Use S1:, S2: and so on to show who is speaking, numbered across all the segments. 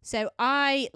S1: So I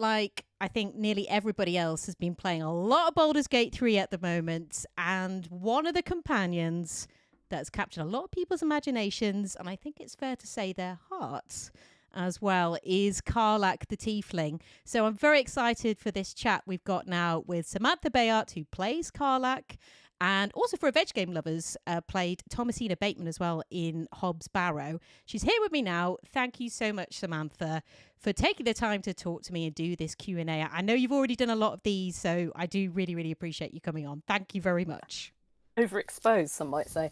S1: think nearly everybody else has been playing a lot of Baldur's Gate 3 at the moment. And one of the companions that's captured a lot of people's imaginations, and I think it's fair to say their hearts as well, is Karlach the Tiefling. So I'm very excited for this chat we've got now with Samantha Béart, who plays Karlach, and also for Revenge Game lovers, played Thomasina Bateman as well in Hobb's Barrow. She's here with me now. Thank you so much, Samantha, for taking the time to talk to me and do this Q&A. I know you've already done a lot of these, so I do really, really appreciate you coming on. Thank you very much.
S2: Overexposed, some might say.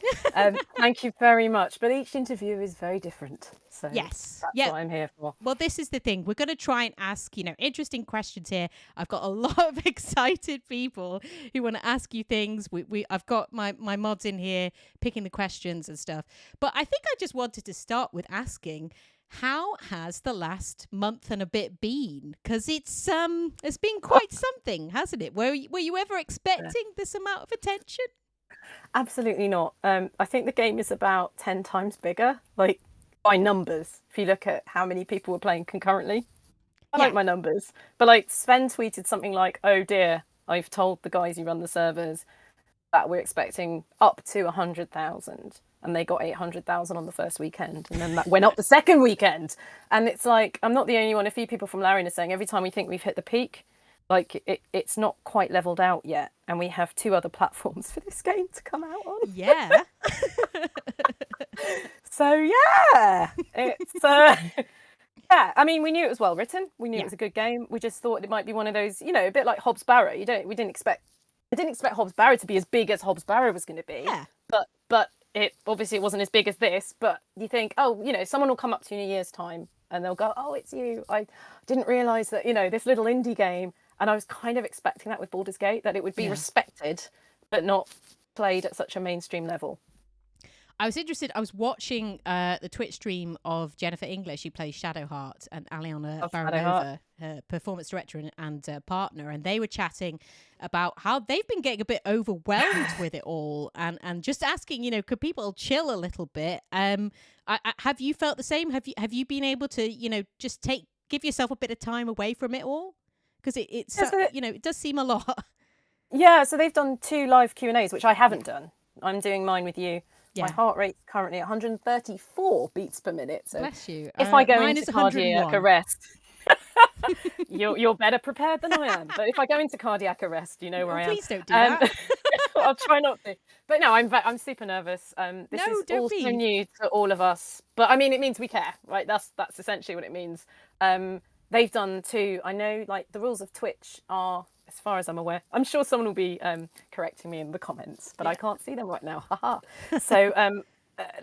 S2: Thank you very much. But each interview is very different. So
S1: yes.
S2: That's what I'm here for.
S1: Well, this is the thing. We're going to try and ask, interesting questions here. I've got a lot of excited people who want to ask you things. I've got my mods in here picking the questions and stuff. But I think I just wanted to start with asking, how has the last month and a bit been? Because it's been quite something, hasn't it? Were you ever expecting this amount of attention?
S2: Absolutely not. I think the game is about 10 times bigger, like by numbers. If you look at how many people were playing concurrently, I like my numbers. But like Sven tweeted something like, "Oh dear, I've told the guys who run the servers that we're expecting up to 100,000." And they got 800,000 on the first weekend. And then that went up the second weekend. And it's like, I'm not the only one. A few people from Larian are saying every time we think we've hit the peak, like it's not quite leveled out yet, and we have 2 other platforms for this game to come out on.
S1: Yeah.
S2: So yeah, it's yeah. I mean, we knew it was well written. We knew it was a good game. We just thought it might be one of those, a bit like Hobb's Barrow. I didn't expect Hobb's Barrow to be as big as Hobb's Barrow was going to be.
S1: Yeah.
S2: But it obviously wasn't as big as this. But you think, someone will come up to you in a year's time and they'll go, "Oh, it's you. I didn't realise that this little indie game." And I was kind of expecting that with Baldur's Gate, that it would be respected, but not played at such a mainstream level.
S1: I was interested. I was watching the Twitch stream of Jennifer English, who plays Shadowheart, and Aliona Baranova, her performance director and partner, and they were chatting about how they've been getting a bit overwhelmed with it all, and just asking, could people chill a little bit? Have you felt the same? Have you been able to, just give yourself a bit of time away from it all? Because it does seem a lot.
S2: Yeah, so they've done 2 live Q&As, which I haven't done. I'm doing mine with you. Yeah. My heart rate's currently 134 beats per minute. So
S1: bless you.
S2: If I go into cardiac arrest, you're better prepared than I am. But if I go into cardiac arrest, you know where I am.
S1: Please don't do that.
S2: I'll try not to. But no, I'm super nervous. This is also new to all of us. But I mean, it means we care, right? That's essentially what it means. They've done 2. I know, like, the rules of Twitch are, as far as I'm aware, I'm sure someone will be correcting me in the comments, but I can't see them right now. Haha. So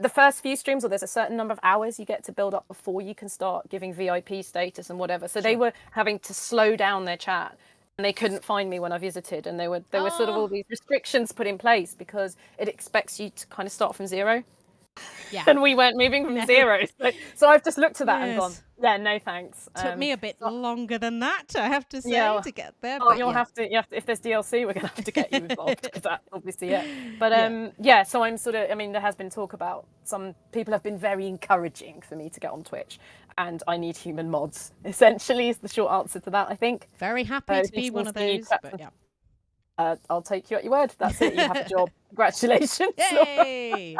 S2: the first few streams, or there's a certain number of hours you get to build up before you can start giving VIP status and whatever. So they were having to slow down their chat, and they couldn't find me when I visited. And there were sort of all these restrictions put in place because it expects you to kind of start from 0. Yeah. And we weren't moving from 0. So I've just looked at that and gone, yeah, no thanks.
S1: Took me a bit longer than that, I have to say, to get there.
S2: But you'll have to, if there's DLC, we're going to have to get you involved, because that's obviously it. But so I'm sort of, there has been talk about, some people have been very encouraging for me to get on Twitch, and I need human mods, essentially, is the short answer to that, I think.
S1: Very happy to be one of those, but yeah.
S2: I'll take you at your word. That's it. You have a job. Congratulations.
S1: Yay!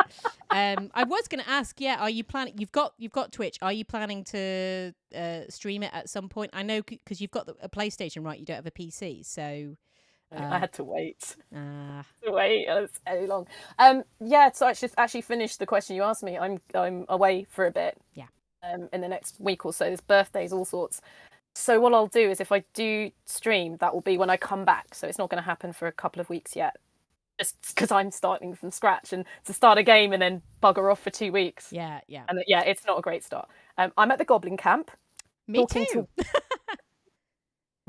S1: I was going to ask, are you planning? You've got Twitch. Are you planning to stream it at some point? I know because you've got a PlayStation, right? You don't have a PC, so
S2: I had to wait. It's very long. So I should actually finish the question you asked me. I'm away for a bit.
S1: Yeah.
S2: In the next week or so. There's birthdays, all sorts. So what I'll do is, if I do stream, that will be when I come back. So it's not going to happen for a couple of weeks yet, just because I'm starting from scratch, and to start a game and then bugger off for 2 weeks.
S1: Yeah.
S2: And it's not a great start. I'm at the Goblin Camp.
S1: Me too.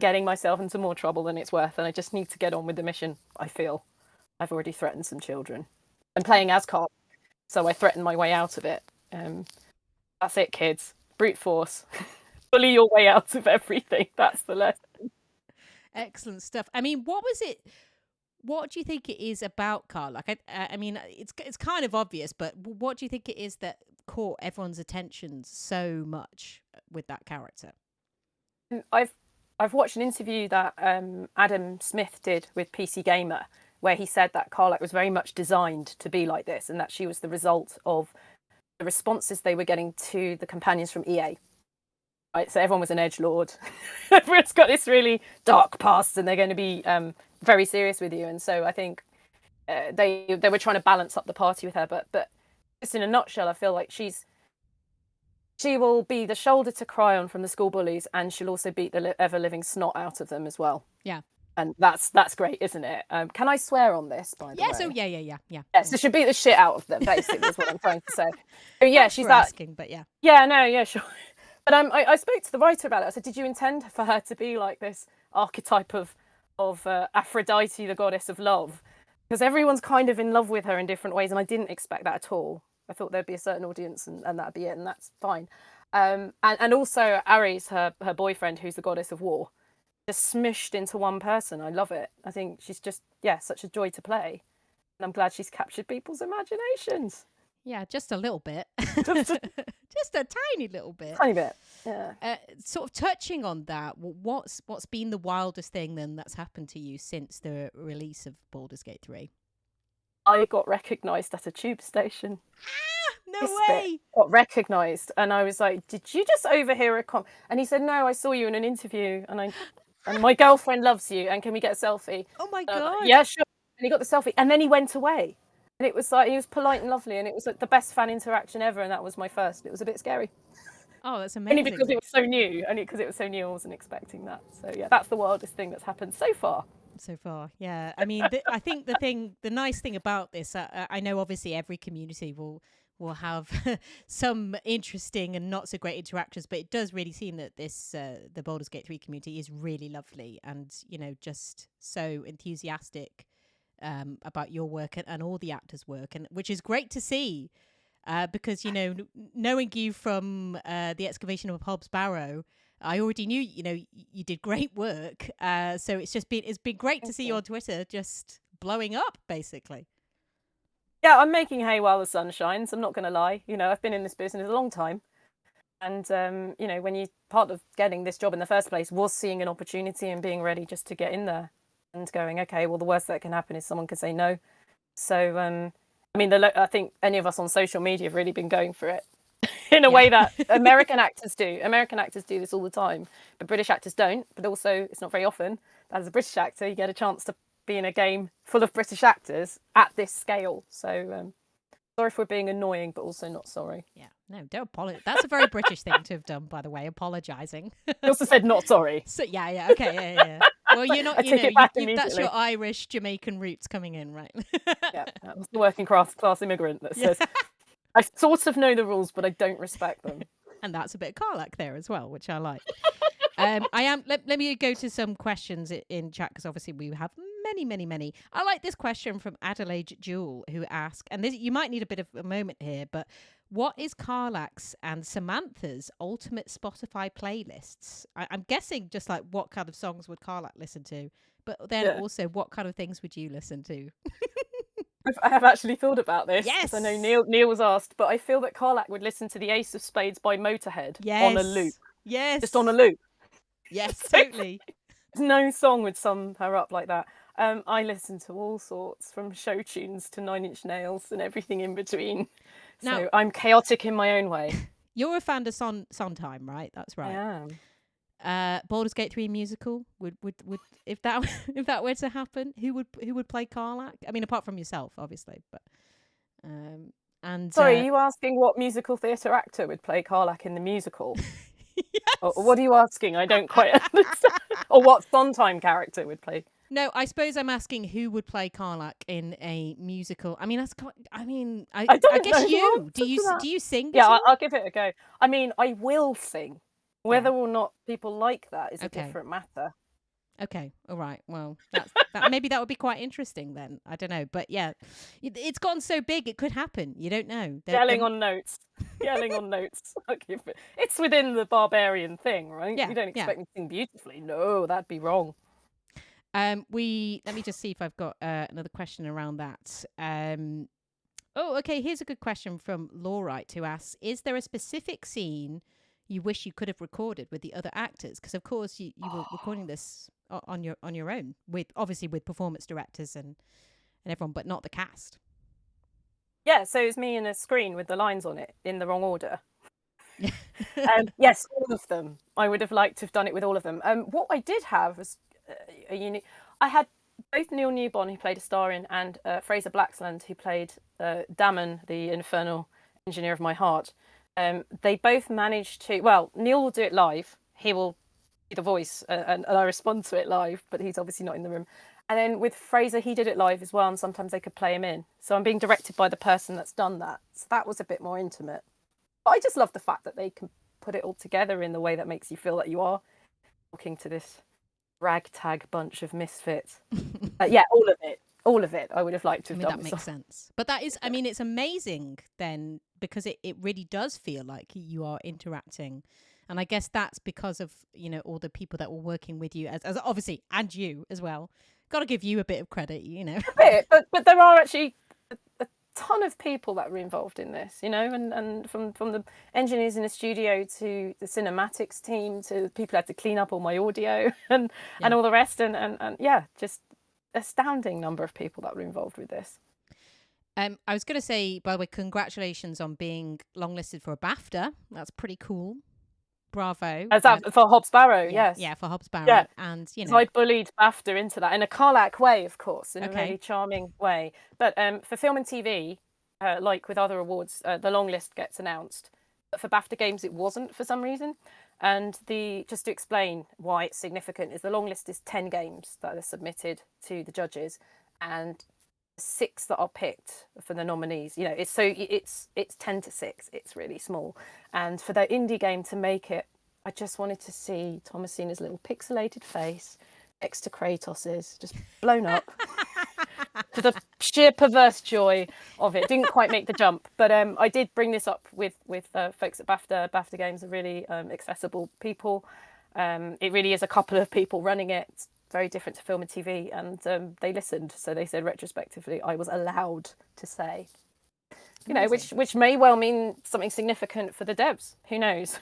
S2: Getting myself into more trouble than it's worth, and I just need to get on with the mission. I feel I've already threatened some children. I'm playing as Karlach, so I threatened my way out of it. That's it, kids. Brute force. Bully your way out of everything. That's the lesson.
S1: Excellent stuff. I mean, what do you think it is about Karlach? I mean, it's kind of obvious, but what do you think it is that caught everyone's attention so much with that character?
S2: I've watched an interview that Adam Smith did with PC Gamer, where he said that Karlach was very much designed to be like this, and that she was the result of the responses they were getting to the companions from EA. Right, so everyone was an edgelord. Everyone's got this really dark past, and they're going to be very serious with you. And so I think they were trying to balance up the party with her. But just in a nutshell, I feel like she will be the shoulder to cry on from the school bullies, and she'll also beat the ever living snot out of them as well.
S1: Yeah.
S2: And that's great, isn't it? Can I swear on this, by the way?
S1: Yes, yeah.
S2: Yes, it should beat the shit out of them, basically, is what I'm trying to say. So, yeah,
S1: Thanks
S2: she's
S1: for
S2: that.
S1: asking, but yeah.
S2: Yeah, no, yeah, sure. But I spoke to the writer about it. I said, did you intend for her to be like this archetype of Aphrodite, the goddess of love? Because everyone's kind of in love with her in different ways, and I didn't expect that at all. I thought there'd be a certain audience, and that'd be it, and that's fine. And also Ares, her boyfriend, who's the goddess of war, just smushed into one person. I love it. I think she's just, such a joy to play. And I'm glad she's captured people's imaginations.
S1: Yeah, just a little bit. Just a tiny little bit.
S2: Tiny bit, yeah.
S1: Sort of touching on that, what's been the wildest thing then that's happened to you since the release of Baldur's Gate 3?
S2: I got recognised at a tube station.
S1: No way!
S2: Got recognised, and I was like, "Did you just overhear a And he said, "No, I saw you in an interview, and my girlfriend loves you, and can we get a selfie?"
S1: Oh my god!
S2: Yeah, sure. And he got the selfie, and then he went away. And it was like, he was polite and lovely, and it was like the best fan interaction ever, and that was my first. It was a bit scary.
S1: Oh, that's amazing.
S2: Only because it was so new. I wasn't expecting that. So yeah, that's the wildest thing that's happened so far.
S1: So far, yeah. I mean, I think the nice thing about this, I know obviously every community will have some interesting and not so great interactions, but it does really seem that this the Baldur's Gate 3 community is really lovely and, just so enthusiastic about your work and all the actors' work, and which is great to see because knowing you from the excavation of Hobb's Barrow, I already knew you did great work. So it's been great to see you on Twitter just blowing up basically.
S2: Yeah, I'm making hay while the sun shines. I'm not going to lie. I've been in this business a long time, and when you part of getting this job in the first place was seeing an opportunity and being ready just to get in there. And going, okay, well, the worst that can happen is someone can say no. So, I think any of us on social media have really been going for it in a way that American actors do. American actors do this all the time, but British actors don't. But also, it's not very often that as a British actor, you get a chance to be in a game full of British actors at this scale. So, sorry for being annoying, but also not sorry.
S1: Yeah, no, don't apologize. That's a very British thing to have done, by the way, apologising.
S2: You also said not sorry.
S1: So, yeah, okay, yeah. Well, you're not, that's your Irish Jamaican roots coming in, right?
S2: Yeah, that was the working class immigrant that says, I sort of know the rules, but I don't respect them.
S1: And that's a bit of Karlach there as well, which I like. Let me go to some questions in chat, because obviously we have many. I like this question from Adelaide Jewel, who asked, and you might need a bit of a moment here, but what is Karlach's and Samantha's ultimate Spotify playlists? I'm guessing just like what kind of songs would Karlach listen to, but then also what kind of things would you listen to?
S2: I have actually thought about this.
S1: Yes.
S2: I know Neil was asked, but I feel that Karlach would listen to the Ace of Spades by Motorhead on a loop.
S1: Yes.
S2: Just on a loop.
S1: Yes, totally.
S2: No song would sum her up like that. I listen to all sorts, from show tunes to Nine Inch Nails and everything in between. So now, I'm chaotic in my own way.
S1: You're a fan of Sondheim, right? That's right.
S2: I
S1: am. Baldur's Gate 3 musical would if that were to happen, who would play Karlach? I mean, apart from yourself, obviously, but and
S2: sorry, are you asking what musical theatre actor would play Karlach in the musical?
S1: Yes.
S2: Or what are you asking? I don't quite understand. Or what Sondheim character would play?
S1: No, I suppose I'm asking who would play Karlach in a musical. I mean, I guess you. Do you sing?
S2: Yeah, I'll give it a go. I mean, I will sing. Whether or not people like that is a different matter.
S1: Okay, all right. Well, maybe that would be quite interesting then. I don't know, but yeah, it's gotten so big, it could happen. You don't know.
S2: Yelling on notes. It's within the barbarian thing, right?
S1: Yeah,
S2: you don't expect me to sing beautifully. No, that'd be wrong.
S1: Let me just see if I've got another question around that. Okay. Here's a good question from Laurite, who asks: is there a specific scene you wish you could have recorded with the other actors? Because of course you were recording this on your own, with obviously with performance directors and everyone, but not the cast.
S2: Yeah, so it's me and a screen with the lines on it in the wrong order. Yes, all of them. I would have liked to have done it with all of them. What I did have was a unique. I had both Neil Newbon, who played Astarin, and Fraser Blaxland, who played Damon, the infernal engineer of my heart. They both managed to. Well, Neil will do it live. He will be the voice, and I respond to it live, but he's obviously not in the room. And then with Fraser, he did it live as well, and sometimes they could play him in. So I'm being directed by the person that's done that. So that was a bit more intimate. But I just love the fact that they can put it all together in the way that makes you feel that you are talking to this ragtag bunch of misfits. Yeah, all of it. I would have liked to have done.
S1: That makes sense. But that is, I mean, it's amazing then, because it really does feel like you are interacting. And I guess that's because of, you know, all the people that were working with you, as obviously, and you as well. Got to give you a bit of credit, you know.
S2: A bit, but there are actually a ton of people that were involved in this, you know, and from the engineers in the studio to the cinematics team to people who had to clean up all my audio and all the rest, and yeah, just astounding number of people that were involved with this.
S1: I was going to say, by the way, congratulations on being longlisted for a BAFTA. That's pretty cool. Bravo.
S2: As that for Hobbs Barrow, yes.
S1: Yeah, for Hobbs Barrow.
S2: Yeah.
S1: And, you know.
S2: So I bullied BAFTA into that in a Karlach way, of course, in a really charming way. But for film and TV, like with other awards, the long list gets announced. But for BAFTA Games, it wasn't for some reason. And just to explain why it's significant, is the long list is 10 games that are submitted to the judges, and 6 that are picked for the nominees. You know, it's 10 to 6. It's really small. And for that indie game to make it, I just wanted to see Thomasina's little pixelated face next to Kratos's, just blown up. For the sheer perverse joy of it. Didn't quite make the jump, but I did bring this up with folks at BAFTA. BAFTA Games are really accessible people. It really is a couple of people running it. It's very different to film and TV, and they listened. So they said retrospectively, I was allowed to say, you know, which may well mean something significant for the devs. Who knows?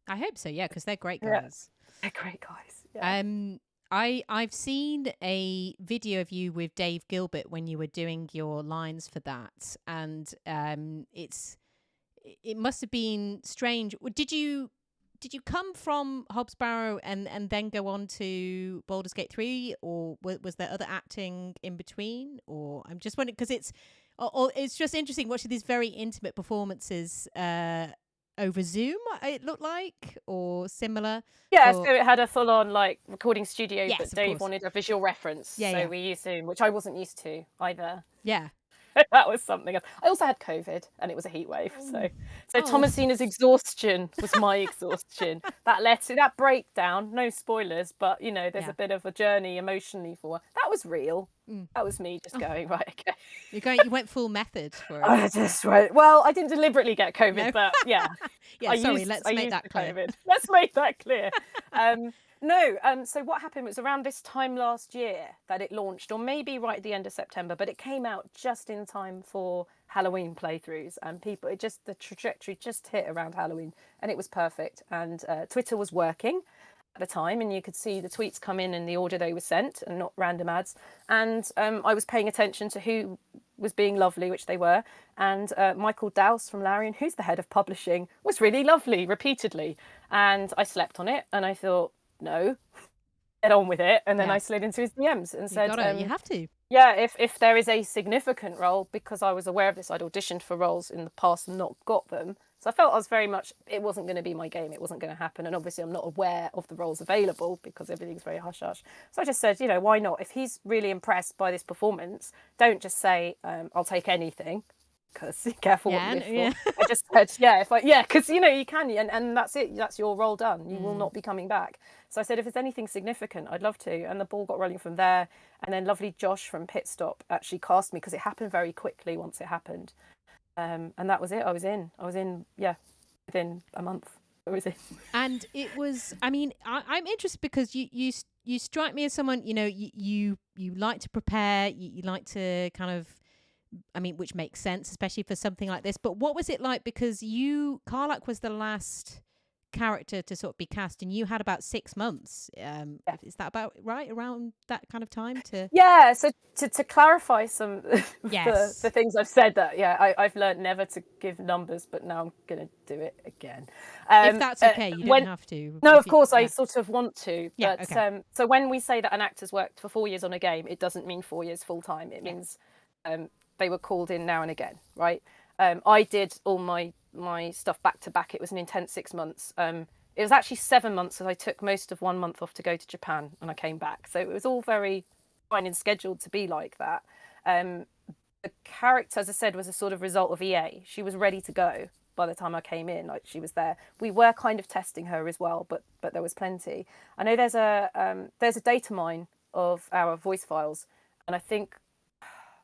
S1: I hope so. Yeah, because they're great guys.
S2: Yeah. They're great guys. Yeah.
S1: I've seen a video of you with Dave Gilbert when you were doing your lines for that, and it must have been strange. Did you come from Hobbs Barrow and then go on to Baldur's Gate 3, or was there other acting in between? Or I'm just wondering, because it's just interesting watching these very intimate performances over Zoom, it looked like, or similar.
S2: Yeah, so it had a full-on like recording studio,
S1: yes,
S2: but Dave wanted a visual reference, so we used Zoom, which I wasn't used to either.
S1: Yeah.
S2: That was something else. I also had COVID, and it was a heat wave, so Thomasina's exhaustion was my exhaustion. That breakdown, no spoilers, but you know, there's a bit of a journey emotionally for her. That was real. That was me just going, right, okay.
S1: You went full method for it.
S2: I just went, well, I didn't deliberately get COVID, but yeah.
S1: Let's make that clear.
S2: Let's make that clear. No, so what happened was around this time last year that it launched, or maybe right at the end of September, but it came out just in time for Halloween playthroughs, and the trajectory just hit around Halloween, and it was perfect. And Twitter was working at the time, and you could see the tweets come in the order they were sent and not random ads. And I was paying attention to who was being lovely, which they were. And Michael Dowse from Larian, who's the head of publishing, was really lovely repeatedly. And I slept on it, and I thought, no, get on with it. And then I slid into his DMs and said,
S1: you have to.
S2: Yeah, if there is a significant role, because I was aware of this, I'd auditioned for roles in the past and not got them. So I felt I was very much, it wasn't going to be my game. It wasn't going to happen. And obviously I'm not aware of the roles available because everything's very hush-hush. So I just said, you know, why not? If he's really impressed by this performance, don't just say, I'll take anything. Because careful what you wish for. I just said, because you know you can, and that's it. That's your role done. You will not be coming back. So I said, if there's anything significant, I'd love to. And the ball got rolling from there. And then lovely Josh from Pit Stop actually cast me, because it happened very quickly once it happened. And that was it. I was in. Within a month. I was in. And
S1: it was. I mean, I'm interested because you strike me as someone, you know, you like to prepare. You like to kind of. I mean, which makes sense, especially for something like this. But what was it like? Because Karlach was the last character to sort of be cast, and you had about 6 months. Is that about right, around that kind of time to?
S2: Yeah. So to clarify some
S1: Yes.
S2: the things I've said, that I've learned never to give numbers, but now I'm gonna do it again.
S1: If that's okay, you don't have to.
S2: No, of course, I sort of want to.
S1: Yeah,
S2: But
S1: okay.
S2: so when we say that an actor's worked for 4 years on a game, it doesn't mean 4 years full time. It means they were called in now and again, right? I did all my stuff back to back. It was an intense 6 months. It was actually 7 months, because I took most of 1 month off to go to Japan and I came back. So it was all very fine and scheduled to be like that. The character, as I said, was a sort of result of EA. She was ready to go by the time I came in. Like, she was there. We were kind of testing her as well, but there was plenty. I know there's a data mine of our voice files, and I think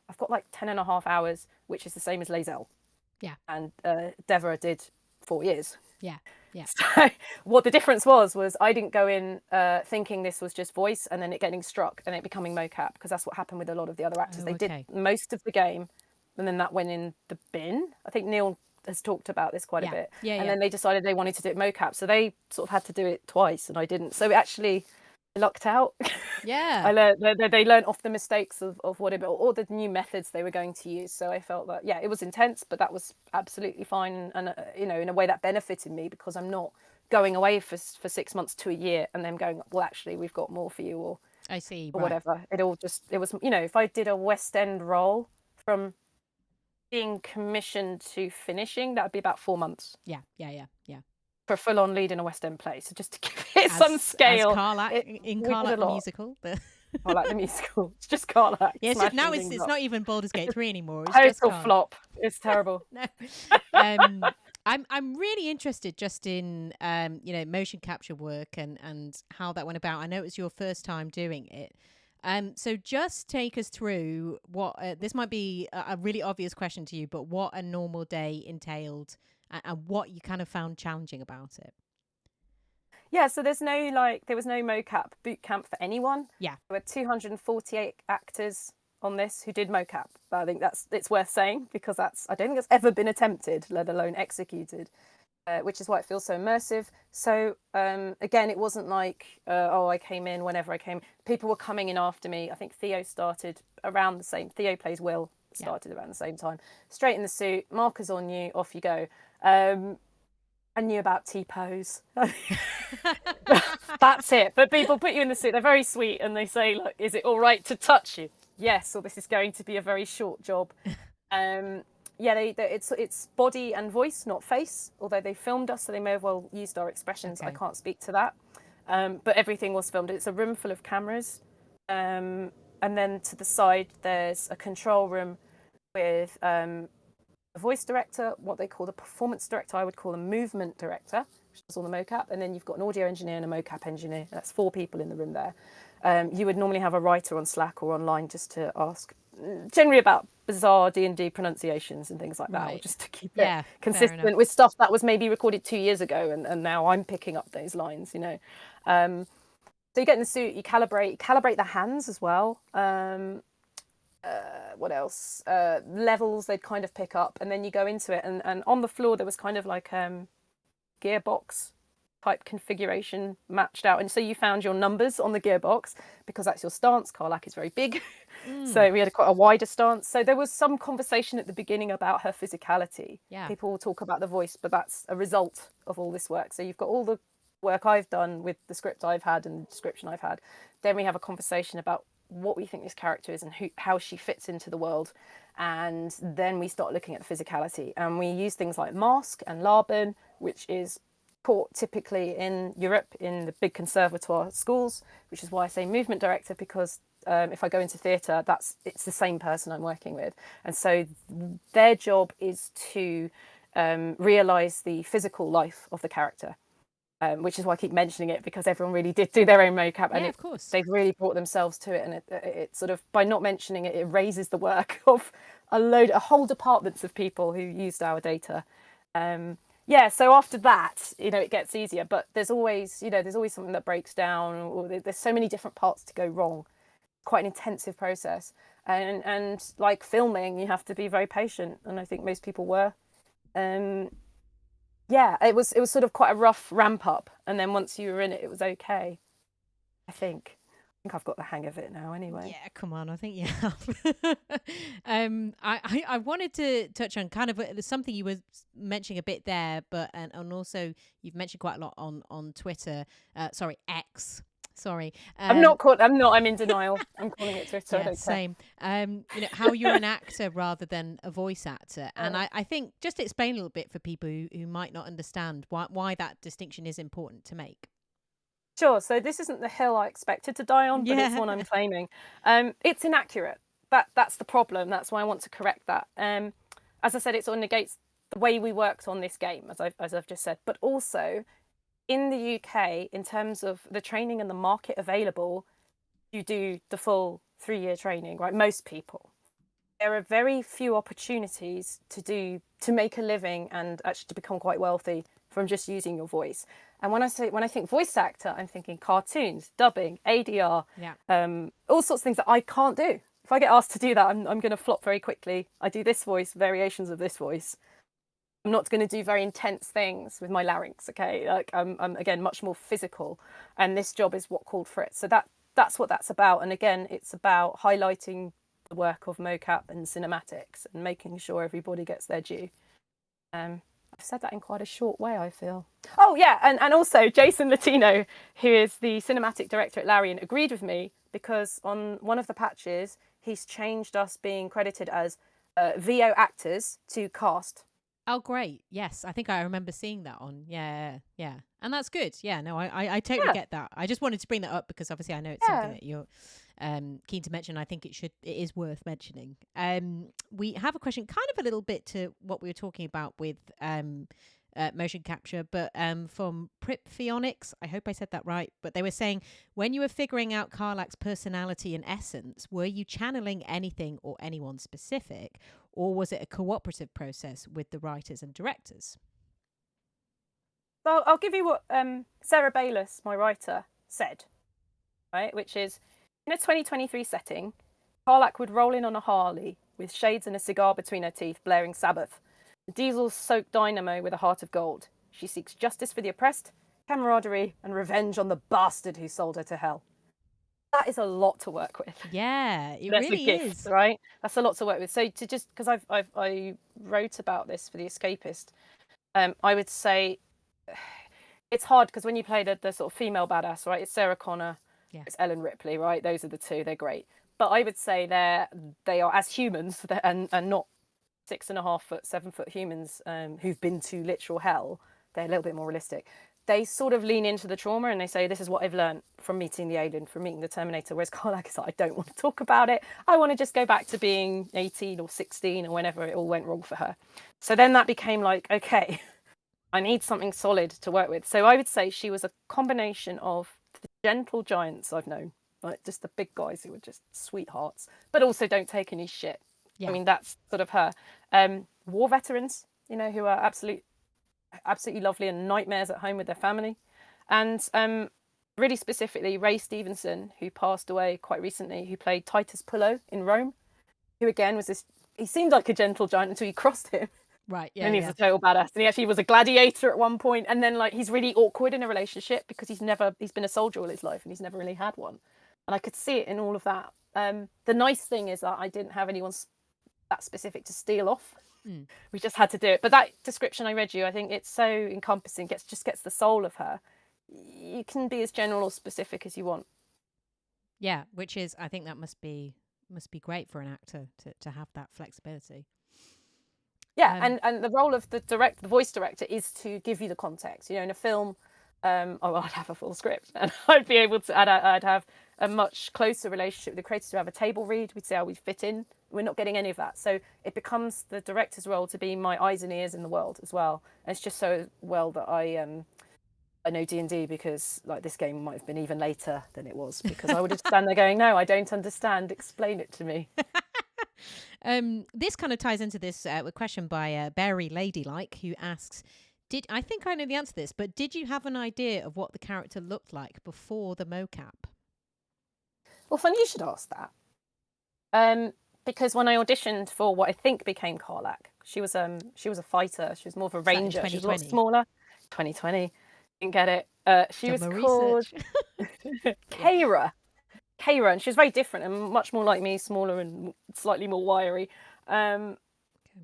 S2: I've got like 10.5 hours, which is the same as Lae'zel.
S1: Yeah.
S2: And Deborah did 4 years.
S1: Yeah. Yeah.
S2: So what the difference was I didn't go in thinking this was just voice and then it getting struck and it becoming mocap, because that's what happened with a lot of the other actors. They did most of the game and then that went in the bin. I think Neil has talked about this quite a bit. And then they decided they wanted to do it mocap, so they sort of had to do it twice and I didn't. So it actually lucked out.
S1: Yeah.
S2: They learned off the mistakes of what it, or the new methods they were going to use. So I felt that it was intense, but that was absolutely fine, and in a way that benefited me, because I'm not going away for 6 months to a year and then going, well, actually we've got more for you, or
S1: I see,
S2: or whatever. It was if I did a West End role from being commissioned to finishing, that would be about 4 months.
S1: Yeah.
S2: For a full-on lead in a West End play. So just to give it some scale.
S1: As Karlach in Karlach the musical.
S2: I like the musical. It's just Karlach.
S1: Yeah, so now it's not even Baldur's Gate 3 anymore. It's
S2: total
S1: just
S2: flop. It's terrible.
S1: No. I'm really interested just in motion capture work and how that went about. I know it was your first time doing it. So just take us through what this might be a really obvious question to you, but what a normal day entailed and what you kind of found challenging about it.
S2: Yeah, so there was no mocap boot camp for anyone.
S1: Yeah.
S2: There were 248 actors on this who did mocap. I think it's worth saying, because I don't think that's ever been attempted, let alone executed, which is why it feels so immersive. So again, it wasn't like, I came in whenever I came. People were coming in after me. I think Theo started around the same. Theo plays Will. Started around the same time. Straight in the suit, markers on you, off you go. I knew about T-pose. That's it. But people put you in the suit. They're very sweet, and they say, look, is it all right to touch you? Yes, or this is going to be a very short job. It's body and voice, not face, although they filmed us, so they may have well used our expressions. Okay. I can't speak to that. But everything was filmed. It's a room full of cameras. And then to the side, there's a control room with a voice director, what they call the performance director. I would call a movement director, which does all the mocap. And then you've got an audio engineer and a mocap engineer. That's 4 people in the room there. You would normally have a writer on Slack or online just to ask, generally about bizarre D&D pronunciations and things like that, or just to keep it consistent with stuff that was maybe recorded 2 years ago, and now I'm picking up those lines, So you get in the suit, you calibrate the hands as well. What else? Levels they'd kind of pick up, and then you go into it, and on the floor there was kind of like gearbox type configuration matched out, and so you found your numbers on the gearbox because that's your stance. Karlach is very big, so we had quite a wider stance. So there was some conversation at the beginning about her physicality. People will talk about the voice, but that's a result of all this work. So you've got all the work I've done with the script I've had and the description I've had. Then we have a conversation about what we think this character is and how she fits into the world, and then we start looking at the physicality, and we use things like mask and Laban, which is taught typically in Europe in the big conservatoire schools, which is why I say movement director, because if I go into theatre, it's the same person I'm working with, and so their job is to realise the physical life of the character. Which is why I keep mentioning it, because everyone really did do their own mocap, and
S1: of course
S2: they've really brought themselves to it, and it sort of, by not mentioning it, it raises the work of a whole departments of people who used our data. So after that, it gets easier, but there's always something that breaks down, or there's so many different parts to go wrong. Quite an intensive process, and like filming, you have to be very patient, and I think most people were. yeah, it was sort of quite a rough ramp up, and then once you were in it, it was okay. I think I've got the hang of it now anyway.
S1: Yeah, come on, I think you have. I wanted to touch on kind of something you were mentioning a bit there, but and also you've mentioned quite a lot on Twitter. Sorry, X. Sorry.
S2: I'm not. I'm in denial. I'm calling it Twitter.
S1: Yeah, same. How you're an actor rather than a voice actor. And I think just explain a little bit for people who might not understand why that distinction is important to make.
S2: Sure. So this isn't the hill I expected to die on, but it's one I'm claiming. It's inaccurate. That's the problem. That's why I want to correct that. As I said, it sort of negates the way we worked on this game, as I've just said. But also, in the UK, in terms of the training and the market available, you do the full 3-year training, right? Most people. There are very few opportunities to make a living and actually to become quite wealthy from just using your voice. And when I think voice actor, I'm thinking cartoons, dubbing, ADR, all sorts of things that I can't do. If I get asked to do that, I'm going to flop very quickly. I do this voice, variations of this voice. I'm not going to do very intense things with my larynx, okay? Like I'm again much more physical, and this job is what called for it. So that's what that's about. And again, it's about highlighting the work of mocap and cinematics and making sure everybody gets their due. I've said that in quite a short way, I feel. Oh, yeah, and also Jason Latino, who is the cinematic director at Larian, agreed with me because on one of the patches, he's changed us being credited as VO actors to cast.
S1: Oh, great. Yes, I think I remember seeing that on. Yeah. And that's good. Yeah, no, I totally get that. I just wanted to bring that up because obviously I know it's something that you're keen to mention. I think it is worth mentioning. We have a question kind of a little bit to what we were talking about with motion capture, but from Priphionics, I hope I said that right, but they were saying, when you were figuring out Karlach's personality and essence, were you channeling anything or anyone specific, or was it a cooperative process with the writers and directors?
S2: So I'll give you what Sarah Bayless, my writer, said, right, which is, in a 2023 setting, Karlach would roll in on a Harley with shades and a cigar between her teeth, blaring Sabbath. The diesel-soaked dynamo with a heart of gold. She seeks justice for the oppressed, camaraderie, and revenge on the bastard who sold her to hell. That is a lot to work with.
S1: Yeah, it
S2: That's
S1: really
S2: a gift,
S1: is.
S2: right? That's a lot to work with. So to just, because I wrote about this for The Escapist, I would say it's hard because when you play the sort of female badass, right? It's Sarah Connor, it's Ellen Ripley, right? Those are the two. They're great. But I would say they are as humans and not 6.5 foot, 7 foot humans who've been to literal hell. They're a little bit more realistic. They sort of lean into the trauma and they say, this is what I've learned from meeting the alien, from meeting the Terminator. Whereas Karlach is like, I don't want to talk about it. I want to just go back to being 18 or 16 or whenever it all went wrong for her. So then that became like, okay, I need something solid to work with. So I would say she was a combination of the gentle giants I've known, like just the big guys who were just sweethearts, but also don't take any shit. Yeah. I mean, that's sort of her. War veterans, who are absolutely lovely and nightmares at home with their family. And really specifically, Ray Stevenson, who passed away quite recently, who played Titus Pullo in Rome, who again was he seemed like a gentle giant until you crossed him.
S1: Right, yeah.
S2: And he was a total badass. And he actually was a gladiator at one point. And then he's really awkward in a relationship because he's been a soldier all his life and he's never really had one. And I could see it in all of that. The nice thing is that I didn't have anyone that specific to steal off. We just had to do it. But that description I read you, I think it's so encompassing, gets the soul of her. You can be as general or specific as you want.
S1: Yeah, which is, I think that must be great for an actor to have that flexibility.
S2: Yeah, and the role of the voice director is to give you the context. In a film, I'd have a full script and I'd be able to, I'd have a much closer relationship with the creators. We have a table read, we'd see how we fit in. We're not getting any of that. So it becomes the director's role to be my eyes and ears in the world as well. And it's just so well that I know D&D because this game might have been even later than it was because I would have stand there going, no, I don't understand. Explain it to me.
S1: This kind of ties into this question by Barry Ladylike, who asks, I think I know the answer to this, but did you have an idea of what the character looked like before the mocap?
S2: Well, funny you should ask that. Because when I auditioned for what I think became Karlach, She was a fighter. She was more of a ranger. She was a lot
S1: 2020?
S2: smaller. 2020. Didn't get it. She was
S1: Done my
S2: called
S1: research.
S2: Kara. Kara, and she was very different and much more like me, smaller and slightly more wiry.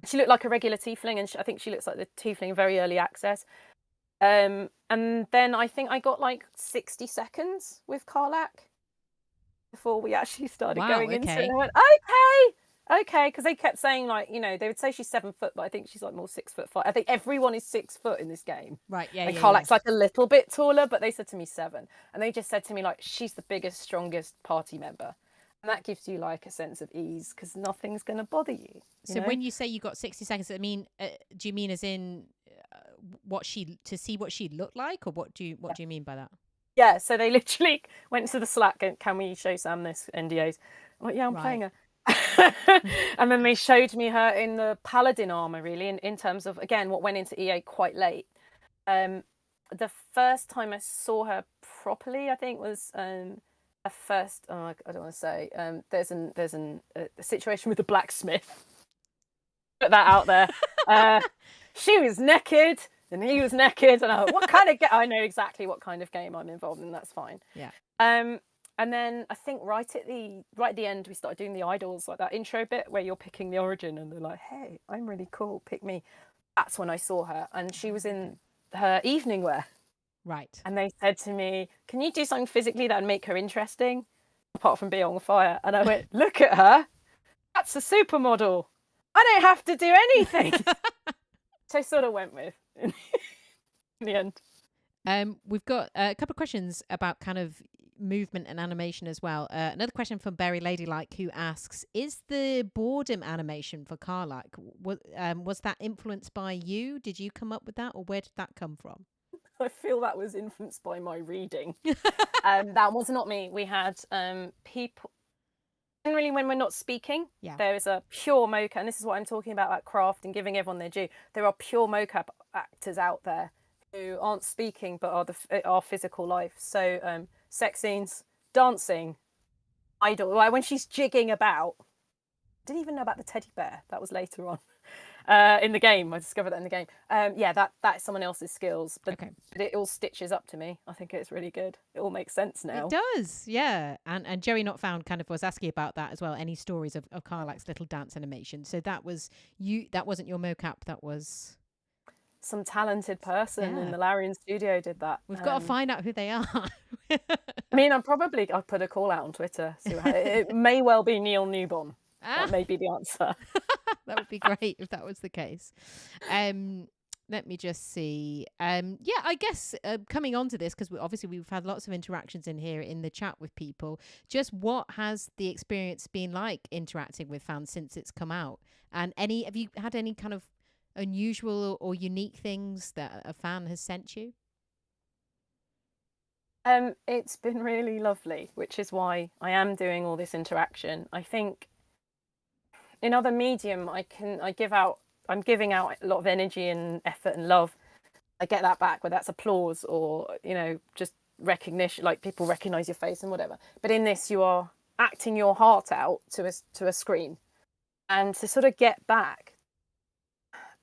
S2: She looked like a regular tiefling, and I think she looks like the tiefling in very early access. And then I think I got like 60 seconds with Karlach before we actually started going into it. And I went, okay, because they kept saying, like, you know, they would say she's 7 foot, but I think she's like more 6'5". I think everyone is 6 foot in this game.
S1: Right, yeah.
S2: And Karlach's like a little bit taller, but they said to me 7. And they just said to me, like, she's the biggest, strongest party member. And that gives you like a sense of ease because nothing's going to bother you.
S1: So when you say you got 60 seconds, I mean, do you mean as in to see what she looked like, or what do you mean by that?
S2: Yeah, so they literally went to the Slack and, can we show Sam this NDAs? I'm like, yeah, I'm playing her. And then they showed me her in the paladin armor, really, in terms of, again, what went into EA quite late. The first time I saw her properly, I think, was I don't want to say, there's a situation with the blacksmith. Put that out there. She was naked and he was naked, and I was like, what kind of I know exactly what kind of game I'm involved in. That's fine.
S1: Yeah.
S2: And then I think right at the end we started doing the idols, like that intro bit where you're picking the origin, and they're like, "Hey, I'm really cool. Pick me." That's when I saw her, and she was in her evening wear.
S1: Right.
S2: And they said to me, "Can you do something physically that would make her interesting, apart from being on fire?" And I went, "Look at her. That's a supermodel. I don't have to do anything." So I sort of went with in the end.
S1: We've got a couple of questions about kind of movement and animation as well. Another question from Berry Ladylike, who asks, is the boredom animation for Karlach, was that influenced by you? Did you come up with that, or where did that come from?
S2: I feel that was influenced by my reading. That was not me. We had people, generally when we're not speaking, there is a pure mocap, and this is what I'm talking about craft and giving everyone their due. There are pure mocap actors out there who aren't speaking but are physical life. So sex scenes, dancing, idol. Like when she's jigging about. Didn't even know about the teddy bear. That was later on in the game. I discovered that in the game. That's someone else's skills, but it all stitches up to me. I think it's really good. It all makes sense now.
S1: It does, yeah. And Joey Not Found kind of was asking about that as well. Any stories of Karlach's little dance animation? So that was you. That wasn't your mocap. That was
S2: some talented person in the Larian studio did that.
S1: We've got to find out who they are.
S2: I mean, I'll put a call out on Twitter. So it may well be Neil Newbon. That may be the answer.
S1: That would be great if that was the case. Let me just see. I guess coming on to this, because obviously we've had lots of interactions in here in the chat with people. Just what has the experience been like interacting with fans since it's come out? And have you had any kind of unusual or unique things that a fan has sent you?
S2: It's been really lovely, which is why I am doing all this interaction. I think in other medium, I'm giving out a lot of energy and effort and love. I get that back, whether that's applause or, just recognition, like people recognize your face and whatever. But in this, you are acting your heart out to a screen, and to sort of get back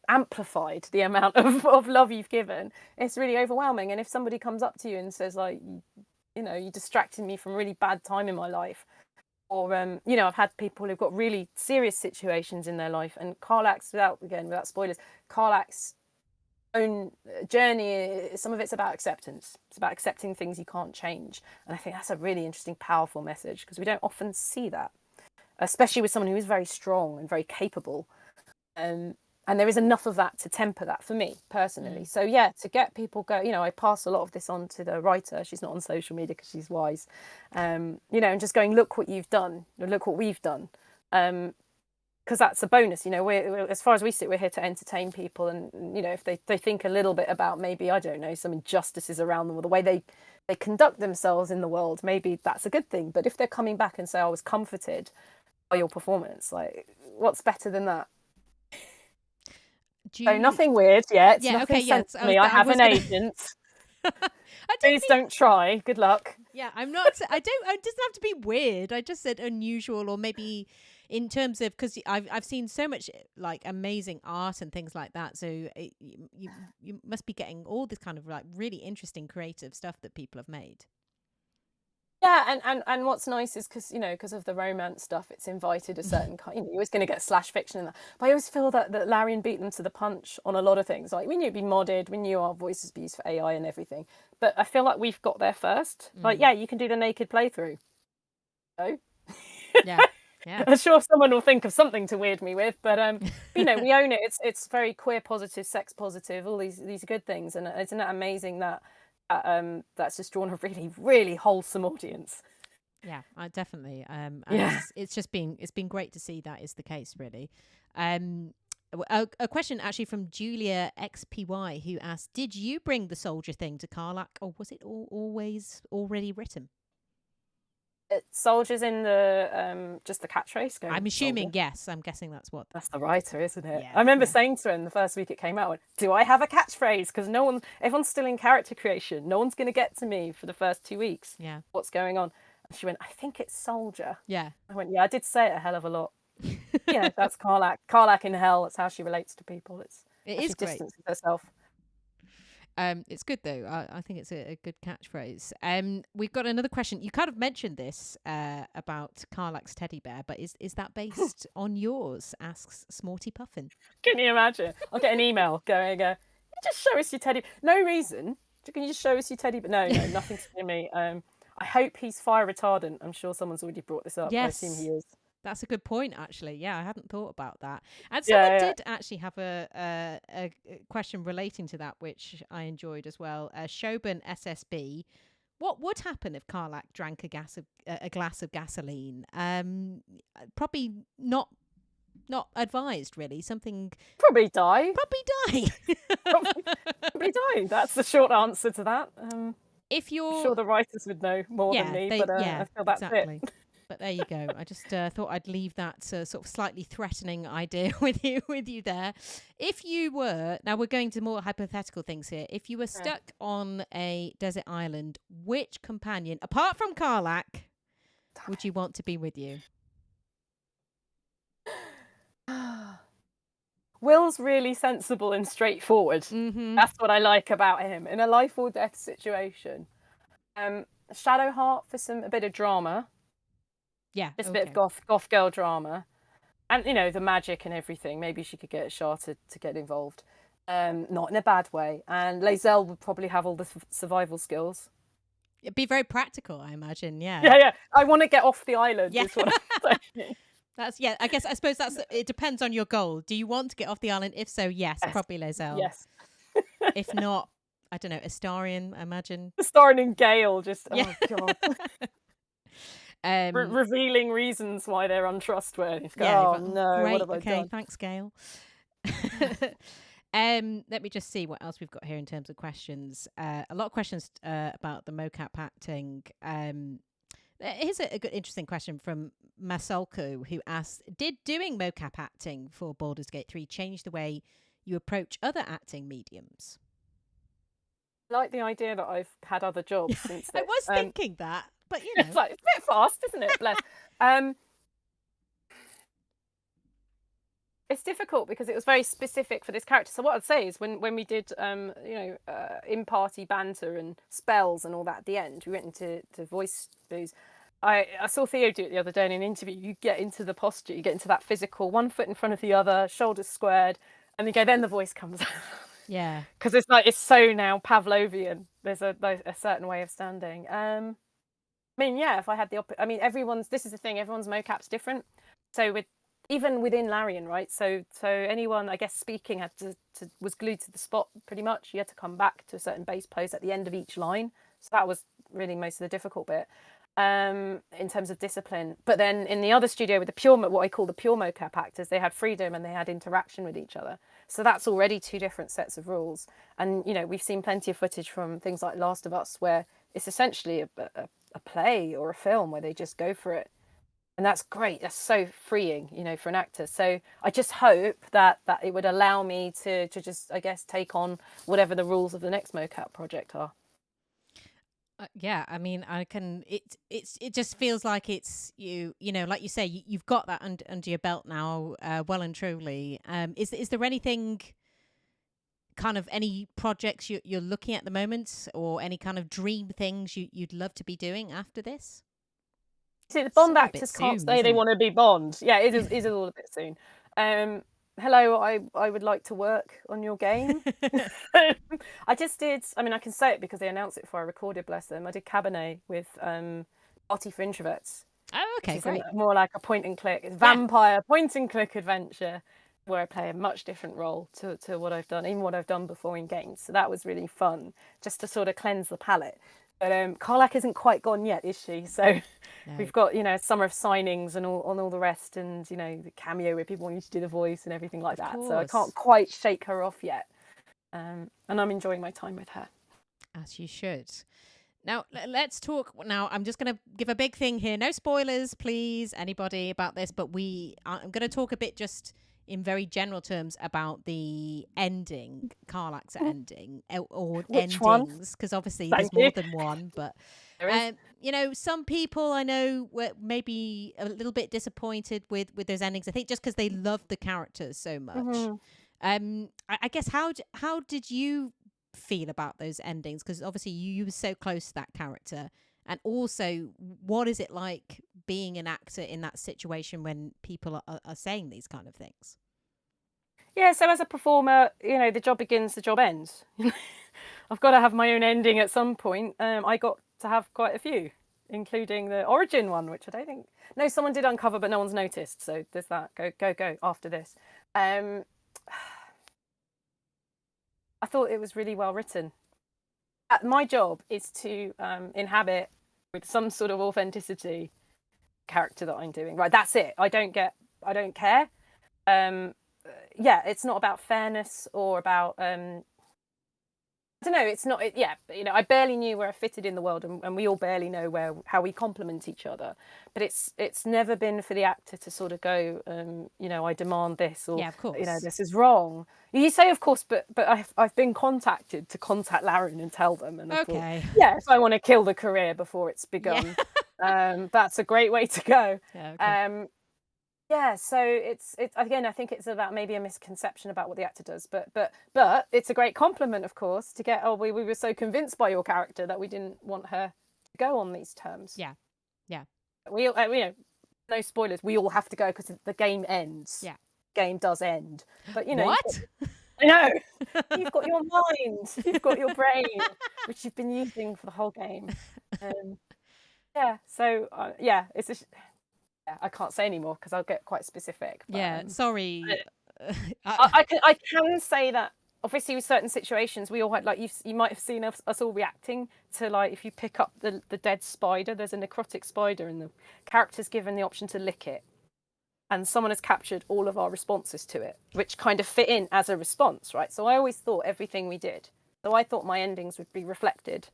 S2: amplified the amount of love you've given, it's really overwhelming. And if somebody comes up to you and says, like, you distracted me from a really bad time in my life, or I've had people who've got really serious situations in their life, and Karlach's, without spoilers, Karlach's own journey, some of it's about acceptance. It's about accepting things you can't change, and I think that's a really interesting, powerful message, because we don't often see that, especially with someone who is very strong and very capable. And there is enough of that to temper that for me personally. So to get people go, I pass a lot of this on to the writer. She's not on social media because she's wise, and just going, look what you've done, look what we've done, because that's a bonus. We're, as far as we sit, we're here to entertain people, and if they think a little bit about maybe, I don't know, some injustices around them or the way they conduct themselves in the world, maybe that's a good thing. But if they're coming back and say, I was comforted by your performance, like, what's better than that? So nothing weird yet. Nothing sent to me. I have an agent. Please don't try. Good luck.
S1: Yeah, I'm not. It doesn't have to be weird. I just said unusual, or maybe in terms of, because I've seen so much like amazing art and things like that. So you must be getting all this kind of like really interesting creative stuff that people have made.
S2: Yeah, and what's nice is because of the romance stuff, it's invited a certain kind. You're always going to get slash fiction in that. But I always feel that Larian beat them to the punch on a lot of things. Like we knew it'd be modded, we knew our voices be used for AI and everything. But I feel like we've got there first. Like, yeah, you can do the naked playthrough. Oh,
S1: yeah.
S2: I'm sure someone will think of something to weird me with, but we own it. It's very queer positive, sex positive, all these good things, and isn't that amazing that. That's just drawn a really, really wholesome audience.
S1: Yeah, definitely.
S2: Yeah.
S1: It's been great to see that is the case, really. A question actually from Julia XPY, who asked, did you bring the soldier thing to Karlach, or was it always already written?
S2: Soldiers in the just the catchphrase.
S1: I'm assuming
S2: soldier.
S1: Yes. I'm guessing that's
S2: the writer, isn't it?
S1: Yeah,
S2: I remember saying to her in the first week it came out, "Do I have a catchphrase?" Because everyone's still in character creation. No one's going to get to me for the first 2 weeks.
S1: Yeah.
S2: What's going on? And she went, "I think it's soldier."
S1: Yeah.
S2: I went, "Yeah, I did say it a hell of a lot." Yeah, that's Karlach. Karlach in hell. That's how she relates to people.
S1: It is
S2: she
S1: great.
S2: distances herself.
S1: It's good though. I think it's a good catchphrase. We've got another question. You kind of mentioned this about Karlach's teddy bear, but is that based on yours? Asks Smarty Puffin.
S2: Can you imagine? I'll get an email going, just show us your teddy. No reason. Can you just show us your teddy bear? No, nothing to do with me. I hope he's fire retardant. I'm sure someone's already brought this up.
S1: Yes.
S2: I assume he is.
S1: That's a good point, actually. Yeah, I hadn't thought about that. And someone did actually have a question relating to that, which I enjoyed as well. Shoban SSB, what would happen if Karlach drank a glass of gasoline? Probably not advised, really.
S2: Probably die.
S1: Probably
S2: die. That's the short answer to that.
S1: If you're
S2: I'm sure the writers would know more than me, but I feel that's
S1: exactly.
S2: it.
S1: But there you go. I just thought I'd leave that sort of slightly threatening idea with you there. If you were, now we're going to more hypothetical things here. If you were stuck on a desert island, which companion, apart from Karlach, would you want to be with you?
S2: Will's really sensible and straightforward.
S1: Mm-hmm.
S2: That's what I like about him. In a life or death situation. Shadowheart for a bit of drama.
S1: Yeah.
S2: Just a bit of goth girl drama. And, the magic and everything. Maybe she could get Shah to get involved. Not in a bad way. And Lae'zel would probably have all the survival skills.
S1: It'd be very practical, I imagine, yeah.
S2: Yeah. I want to get off the island, is what I'm saying.
S1: I suppose it depends on your goal. Do you want to get off the island? If so, yes. Probably Lae'zel.
S2: Yes.
S1: If not, I don't know, Astarion, I imagine.
S2: Astarion and Gale, oh God. Revealing reasons why they're untrustworthy. No,
S1: great.
S2: What have I done?
S1: Thanks, Gale. Let me just see what else we've got here in terms of questions. A lot of questions about the mocap acting. Here's a good, interesting question from Masalko, who asks, did doing mocap acting for Baldur's Gate 3 change the way you approach other acting mediums?
S2: I like the idea that I've had other jobs since this.
S1: I was thinking that, but
S2: it's a bit fast, isn't it? Bless. It's difficult because it was very specific for this character. So what I'd say is when we did in-party banter and spells and all that at the end, we went into voice booze. I saw Theo do it the other day in an interview. You get into the posture, you get into that physical, one foot in front of the other, shoulders squared, and then the voice comes out.
S1: Yeah.
S2: Because it's so now Pavlovian. There's a certain way of standing. If I had this is the thing, everyone's mocap's different. So even within Larian, right? So anyone, I guess, speaking had was glued to the spot pretty much. You had to come back to a certain base pose at the end of each line. So that was really most of the difficult bit in terms of discipline. But then in the other studio with what I call the pure mocap actors, they had freedom and they had interaction with each other. So that's already two different sets of rules. And, we've seen plenty of footage from things like Last of Us where it's essentially a play or a film where they just go for it. And that's great. That's so freeing, for an actor. So I just hope that it would allow me to just, I guess, take on whatever the rules of the next mocap project are.
S1: Yeah, I mean, I can. It just feels like it's you know, like you say, you've got that under your belt now, well and truly. Is there anything, kind of any projects you're looking at the moment, or any kind of dream things you'd love to be doing after this?
S2: See, the Bond
S1: All a bit
S2: actors can't
S1: soon,
S2: say they
S1: isn't it?
S2: want to be Bond. Yeah, it is all a bit soon. Hello, I would like to work on your game. I just did. I mean, I can say it because they announced it before I recorded. Bless them. I did Cabernet with Party for Introverts.
S1: Oh, okay, great.
S2: More like a point and click point and click adventure where I play a much different role to what I've done, even what I've done before in games. So that was really fun, just to sort of cleanse the palate. But Karlach isn't quite gone yet, is she? So
S1: No.
S2: we've got, summer of signings and all the rest, and the cameo where people want you to do the voice and everything like that. So I can't quite shake her off yet. And I'm enjoying my time with her.
S1: As you should. Now, let's talk. Now, I'm just going to give a big thing here. No spoilers, please, anybody, about this. But I'm going to talk a bit just in very general terms about the ending, Karlach's ending, or
S2: Which
S1: endings, because obviously there's more than one. But,
S2: there is.
S1: some people I know were maybe a little bit disappointed with those endings. I think just because they loved the characters so much.
S2: Mm-hmm.
S1: I guess how did you feel about those endings, because obviously you were so close to that character, and also what is it like being an actor in that situation when people are saying these kind of things?
S2: Yeah, so as a performer, the job begins, the job ends. I've got to have my own ending at some point. I got to have quite a few, including the origin one, which I don't think someone did uncover, but no one's noticed. So there's that. Go after this. I thought it was really well written. My job is to inhabit with some sort of authenticity character that I'm doing. Right, that's it. I don't care. It's not about fairness or about I don't know. It's not. I barely knew where I fitted in the world, and we all barely know how we complement each other. But it's never been for the actor to sort of go, I demand this, or
S1: of course,
S2: this is wrong. You say, of course, but I've been contacted to contact Laren and tell them, and I thought, if I want to kill the career before it's begun, that's a great way to go.
S1: Yeah, okay.
S2: So it's again, I think it's about maybe a misconception about what the actor does, but it's a great compliment, of course, to get. Oh, we were so convinced by your character that we didn't want her to go on these terms.
S1: Yeah.
S2: We no spoilers. We all have to go because the game ends.
S1: Yeah,
S2: game does end. But
S1: what?
S2: I know you've got your mind, you've got your brain, which you've been using for the whole game. So it's a. I can't say anymore because I'll get quite specific. But,
S1: sorry.
S2: I can say that obviously with certain situations we all had, like, you might have seen us all reacting to, like, if you pick up the dead spider, there's a necrotic spider and the character's given the option to lick it, and someone has captured all of our responses to it, which kind of fit in as a response, right? So I always thought everything we did, so I thought my endings would be reflected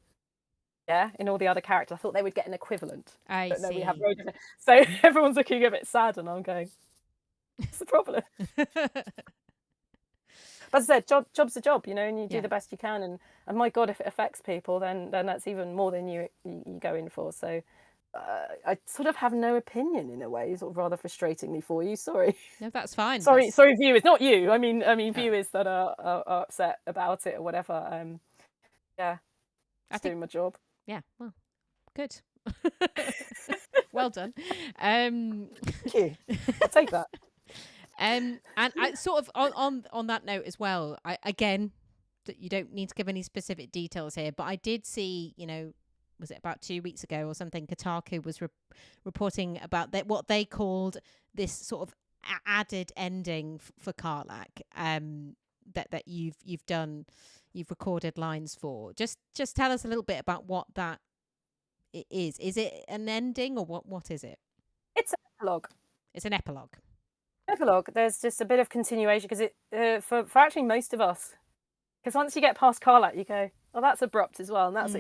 S2: in all the other characters. I thought they would get an equivalent.
S1: But
S2: no, we have very different. So everyone's looking a bit sad, and I'm going, what's the problem? But as I said, job's a job, and you do the best you can. And my God, if it affects people, then that's even more than you go in for. So I sort of have no opinion in a way, sort of rather frustratingly for you. Sorry.
S1: No, that's fine.
S2: Sorry, viewers, not you. I mean viewers that are upset about it or whatever. Doing my job.
S1: Yeah, well, good. Well done.
S2: Thank you. I'll take that.
S1: And I sort of on that note as well, again, you don't need to give any specific details here, but I did see, was it about 2 weeks ago or something, Kotaku was reporting about what they called this sort of added ending for Karlach, that you've done. You've recorded lines for. Just tell us a little bit about what that is. Is it an ending, or what is it?
S2: It's an epilogue.
S1: It's an epilogue.
S2: Epilogue. There's just a bit of continuation because it for actually most of us, because once you get past Karlach, you go, oh, that's abrupt as well, and that's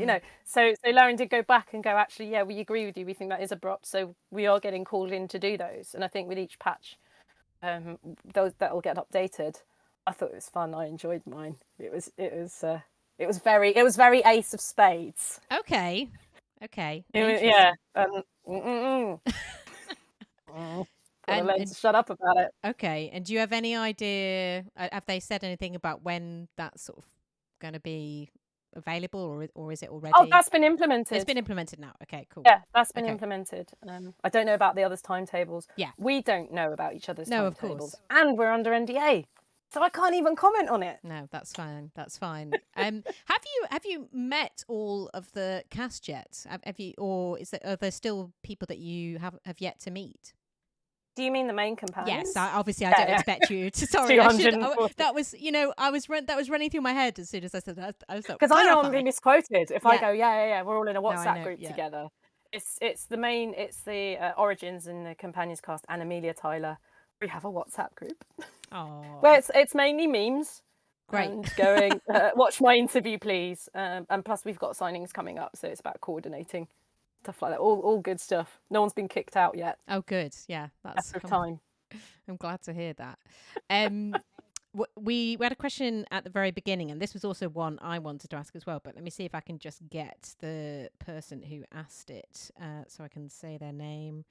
S2: So Laren did go back and go, actually, yeah, we agree with you. We think that is abrupt, so we are getting called in to do those. And I think with each patch, that will get updated. I thought it was fun. I enjoyed mine. It was It was very Ace of Spades.
S1: Okay.
S2: Yeah. Got to learn to shut up about it.
S1: Okay. And do you have any idea? Have they said anything about when that's sort of going to be available, or is it already?
S2: Oh, that's been implemented.
S1: It's been implemented now. Okay, cool.
S2: Yeah, that's been implemented. I don't know about the others' timetables.
S1: Yeah,
S2: we don't know about each other's timetables,
S1: of course.
S2: And we're under NDA, so I can't even comment on it.
S1: No, that's fine. Have you met all of the cast yet? Have you, or are there still people that you have yet to meet?
S2: Do you mean the main companions?
S1: Yes, obviously I don't expect you to. Sorry, that was that was running through my head as soon as I said that. I was like,
S2: because I know I'm being misquoted if I go, we're all in a WhatsApp group together. It's the Origins and the companions cast and Amelia Tyler. We have a WhatsApp group.
S1: Oh,
S2: where it's mainly memes.
S1: Great.
S2: And going, watch my interview, please. And plus, we've got signings coming up, so it's about coordinating. Stuff like that, all good stuff. No one's been kicked out yet.
S1: Oh, good. Yeah, that's
S2: time.
S1: I'm glad to hear that. We had a question at the very beginning, and this was also one I wanted to ask as well. But let me see if I can just get the person who asked it, so I can say their name.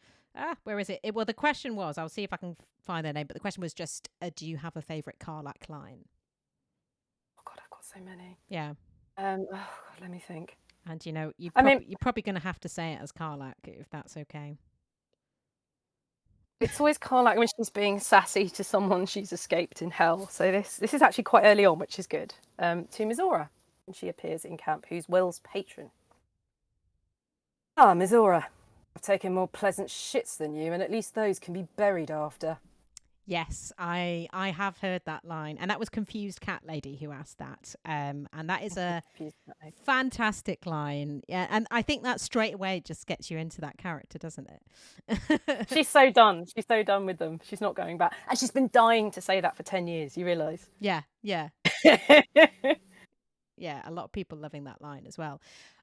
S1: Where is it? Well, the question was, I'll see if I can find their name. But the question was just, do you have a favourite Karlach line?
S2: Oh God, I've got so many.
S1: Yeah.
S2: Oh God, let me think.
S1: And you're probably going to have to say it as Karlach, if that's okay.
S2: It's always Karlach when she's being sassy to someone she's escaped in hell. So this is actually quite early on, which is good. To Mizora, when she appears in camp, who's Will's patron. Mizora, I've taken more pleasant shits than you, and at least those can be buried after.
S1: Yes, I have heard that line, and that was Confused Cat Lady who asked that, and that is a fantastic line. Yeah, and I think that straight away just gets you into that character, doesn't it?
S2: She's so done. She's so done with them. She's not going back, and she's been dying to say that for 10 years. You realise?
S1: Yeah. Yeah, a lot of people loving that line as well.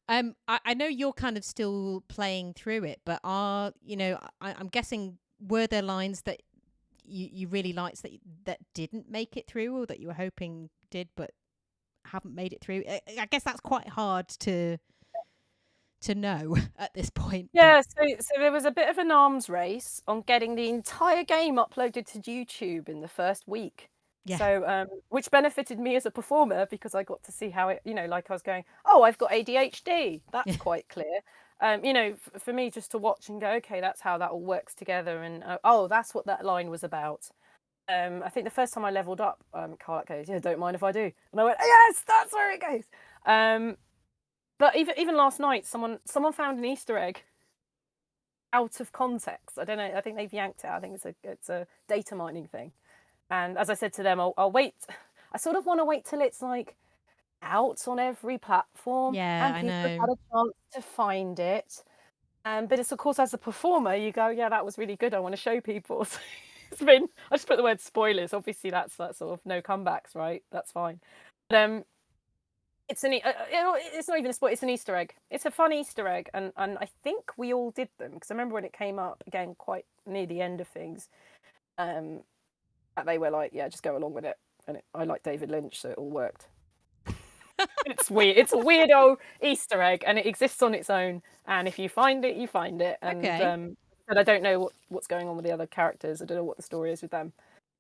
S1: I know you're kind of still playing through it, but I'm guessing, were there lines that you really liked that didn't make it through, or that you were hoping did but haven't made it through? I guess that's quite hard to know at this point.
S2: Yeah, so there was a bit of an arms race on getting the entire game uploaded to YouTube in the first week. Yeah. So which benefited me as a performer, because I got to see how it, like I was going, I've got ADHD. That's quite clear. For me, just to watch and go, okay, that's how that all works together, and that's what that line was about. I think the first time I leveled up, Karlach goes, don't mind if I do, and I went, yes, that's where it goes. But even last night, someone found an Easter egg out of context. I don't know. I think they've yanked it. I think it's a data mining thing. And as I said to them, I'll wait. I sort of want to wait till it's like out on every platform, and people have had a chance to find it. But it's, of course, as a performer, you go, that was really good, I want to show people. So I just put the word spoilers. Obviously that's that sort of no comebacks, right? That's fine. But it's not even a spoiler, it's an Easter egg. It's a fun Easter egg, and I think we all did them, because I remember when it came up again quite near the end of things, they were like, just go along with it. And I like David Lynch, so it all worked. It's weird. It's a weirdo Easter egg, and it exists on its own. And if you find it, you find it. And but I don't know what's going on with the other characters. I don't know what the story is with them.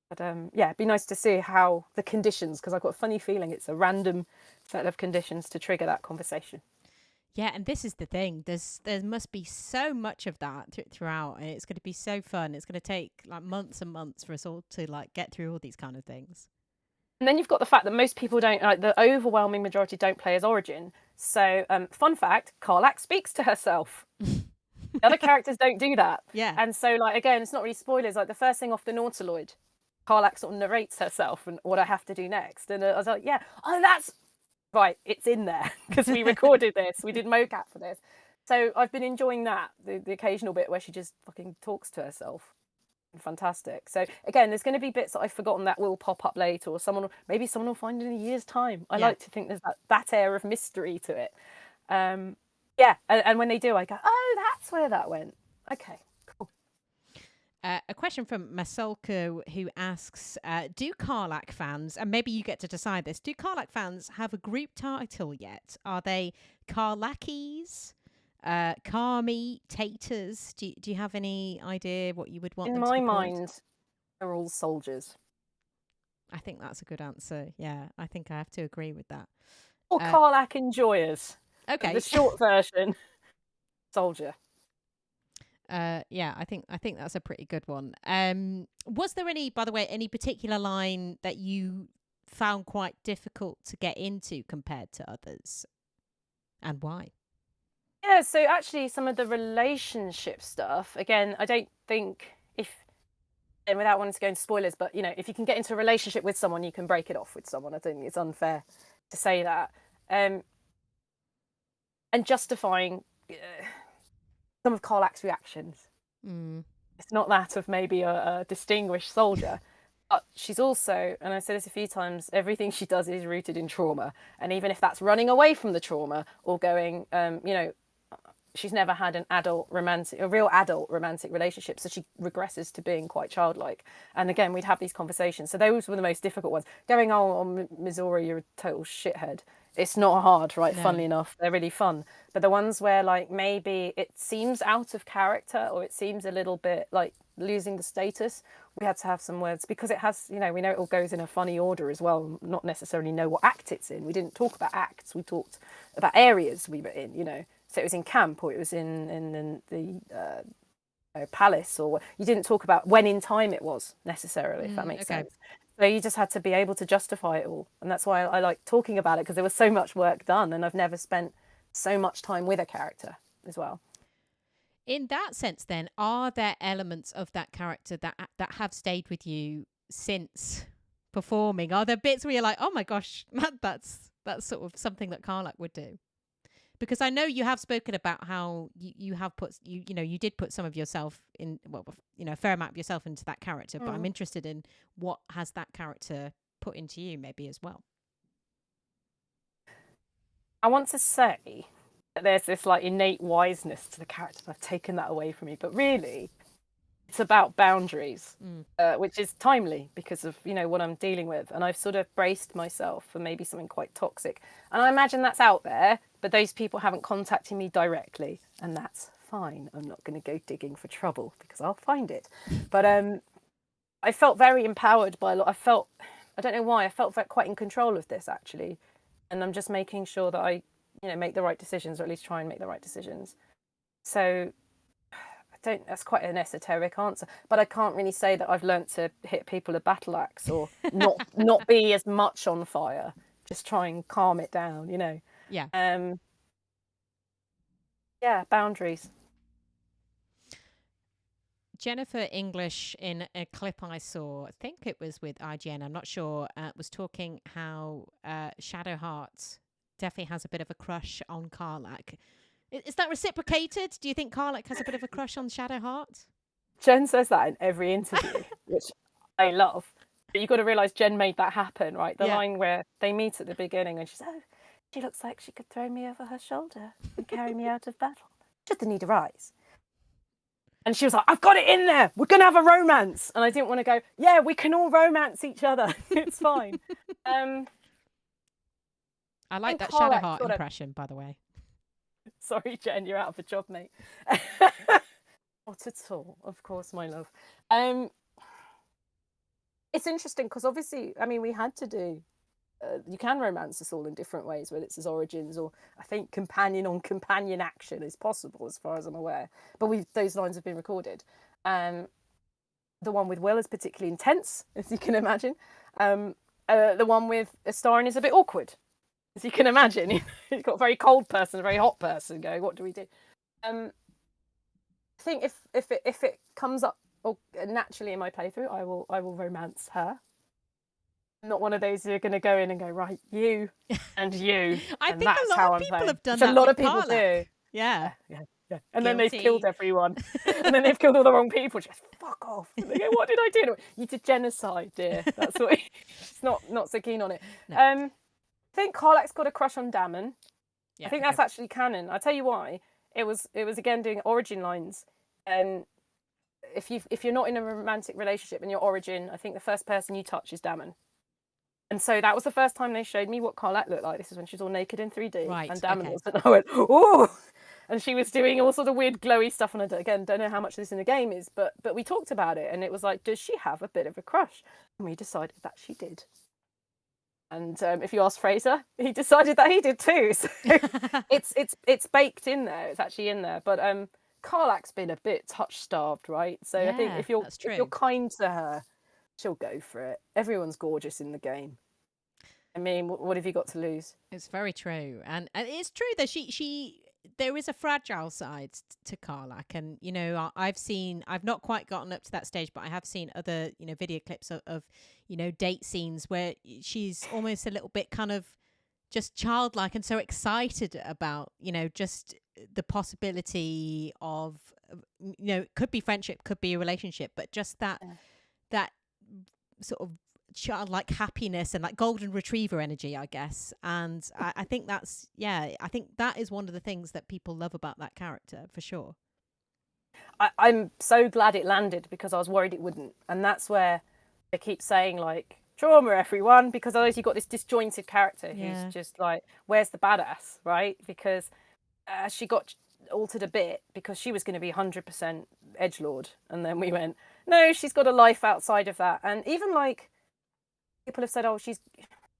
S2: But it'd be nice to see how the conditions, because I've got a funny feeling it's a random set of conditions to trigger that conversation.
S1: Yeah, and this is the thing. There must be so much of that throughout, and it's going to be so fun. It's going to take like months and months for us all to like get through all these kind of things.
S2: And then you've got the fact that most people don't, like the overwhelming majority don't play as Origin. So, fun fact, Karlach speaks to herself. The other characters don't do that.
S1: Yeah.
S2: And so, like, again, it's not really spoilers. Like, the first thing off the Nautiloid, Karlach sort of narrates herself and what I have to do next. And I was like, that's right, it's in there, because we recorded this. We did mocap for this. So I've been enjoying that, the occasional bit where she just fucking talks to herself. Fantastic. So again, there's going to be bits that I've forgotten that will pop up later, or maybe someone will find it in a year's time. I like to think there's that air of mystery to it. And when they do, I go, that's where that went. Okay, cool.
S1: A question from Masolko, who asks, do Karlach fans, and maybe you get to decide this, do Karlach fans have a group title yet? Are they Karlachis, Karmi, Taters? Do you have any idea what you would want
S2: In
S1: them to be
S2: my
S1: called?
S2: mind, they're all soldiers.
S1: I think that's a good answer. Yeah, I think I have to agree with that.
S2: Or Karlach enjoyers.
S1: Okay.
S2: The short version, soldier.
S1: Yeah, I think that's a pretty good one. Was there any, by the way, any particular line that you found quite difficult to get into compared to others, and why?
S2: Yeah, so actually some of the relationship stuff, again, I don't think and without wanting to go into spoilers, but if you can get into a relationship with someone, you can break it off with someone. I don't think it's unfair to say that. And justifying some of Karlach's reactions. It's not that of maybe a distinguished soldier, but she's also, and I've said this a few times, everything she does is rooted in trauma. And even if that's running away from the trauma or going, she's never had a real adult romantic relationship, so she regresses to being quite childlike. And again, we'd have these conversations. So those were the most difficult ones. Going, Missouri, you're a total shithead. It's not hard, right? No. Funnily enough, they're really fun. But the ones where like maybe it seems out of character or it seems a little bit like losing the status, we had to have some words because it has, we know it all goes in a funny order as well, not necessarily know what act it's in. We didn't talk about acts, we talked about areas we were in, So it was in camp or it was in the palace, or you didn't talk about when in time it was necessarily, if that makes sense. So you just had to be able to justify it all. And that's why I like talking about it, because there was so much work done and I've never spent so much time with a character as well.
S1: In that sense, then, are there elements of that character that have stayed with you since performing? Are there bits where you're like, oh my gosh, that's sort of something that Karlach would do? Because I know you have spoken about how you have put you did put some of yourself in, a fair amount of yourself into that character. But I'm interested in what has that character put into you, maybe as well.
S2: I want to say that there's this like innate wiseness to the character. I've taken that away from me, but really, it's about boundaries, which is timely because of what I'm dealing with, and I've sort of braced myself for maybe something quite toxic. And I imagine that's out there. But those people haven't contacted me directly, and that's fine. I'm not going to go digging for trouble because I'll find it. But I felt very empowered by a lot. I don't know why, I felt quite in control of this actually. And I'm just making sure that I, make the right decisions, or at least try and make the right decisions. So that's quite an esoteric answer, but I can't really say that I've learnt to hit people a battle axe or not be as much on fire. Just try and calm it down,
S1: Yeah.
S2: Yeah, boundaries.
S1: Jennifer English, in a clip I saw, I think it was with IGN, I'm not sure, was talking how Shadowheart definitely has a bit of a crush on Karlach. Is that reciprocated? Do you think Karlach has a bit of a crush on Shadowheart?
S2: Jen says that in every interview, which I love. But you've got to realise Jen made that happen, right? The line where they meet at the beginning and she's, she looks like she could throw me over her shoulder and carry me out of battle. Just the need to rise. And she was like, I've got it in there. We're going to have a romance. And I didn't want to go, yeah, we can all romance each other. It's fine.
S1: I like that Shadowheart impression, by the way.
S2: Sorry, Jen, you're out of a job, mate. Not at all. Of course, my love. It's interesting because obviously, we had to do, you can romance us all in different ways, whether it's as origins or I think companion on companion action is possible as far as I'm aware. But those lines have been recorded. The one with Will is particularly intense, as you can imagine. The one with Astarin is a bit awkward, as you can imagine. You've got a very cold person, a very hot person going, what do we do? I think if it comes up or naturally in my playthrough, I will romance her. I'm not one of those who are going to go in and go, right, you and you.
S1: I think a lot of people have done
S2: that.
S1: A
S2: lot of people do.
S1: Yeah.
S2: And then they've killed everyone. And then they've killed all the wrong people. Just fuck off. And they go, what did I do? You did genocide, dear. That's what. It's not so keen on it. No. I think Karlach's got a crush on Dammon. Yeah, I think that's actually canon. I'll tell you why. It was again doing origin lines. if you're not in a romantic relationship in your origin, I think the first person you touch is Dammon. And so that was the first time they showed me what Karlach looked like. This is when she was all naked in 3D.
S1: Right,
S2: And Dammon
S1: okay.
S2: was. And I went, ooh! And she was doing all sort of weird glowy stuff. And I, again, don't know how much of this in the game is, but we talked about it. And it was like, does she have a bit of a crush? And we decided that she did. And if you ask Fraser, he decided that he did too. So it's baked in there. It's actually in there. But Karlach's been a bit touch-starved, right? So I think if you're kind to her, she'll go for it. Everyone's gorgeous in the game. I mean, what have you got to lose?
S1: It's very true, and it's true that she there is a fragile side to Karlach, and you know I've not quite gotten up to that stage, but I have seen other video clips of date scenes where she's almost a little bit kind of just childlike and so excited about just the possibility of it could be friendship, could be a relationship, but just that sort of childlike happiness and like golden retriever energy, I guess. And I think that's I think that is one of the things that people love about that character for sure.
S2: I'm so glad it landed because I was worried it wouldn't, and that's where they keep saying like trauma everyone, because otherwise you've got this disjointed character who's just like, where's the badass, right? Because she got altered a bit because she was going to be 100% edgelord, and then we went, no, she's got a life outside of that. And even like people have said, oh, she's,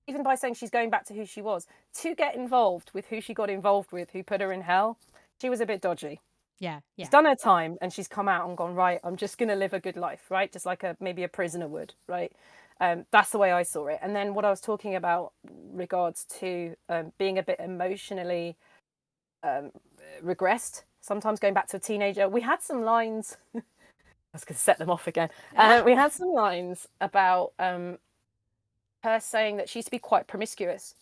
S2: even by saying she's going back to who she was, to get involved with who she got involved with, who put her in hell, she was a bit dodgy.
S1: Yeah.
S2: She's done her time and she's come out and gone, right, I'm just going to live a good life, right? Just like maybe a prisoner would, right? That's the way I saw it. And then what I was talking about regards to being a bit emotionally regressed, sometimes going back to a teenager, we had some lines, I was going to set them off again. We had some lines about her saying that she used to be quite promiscuous,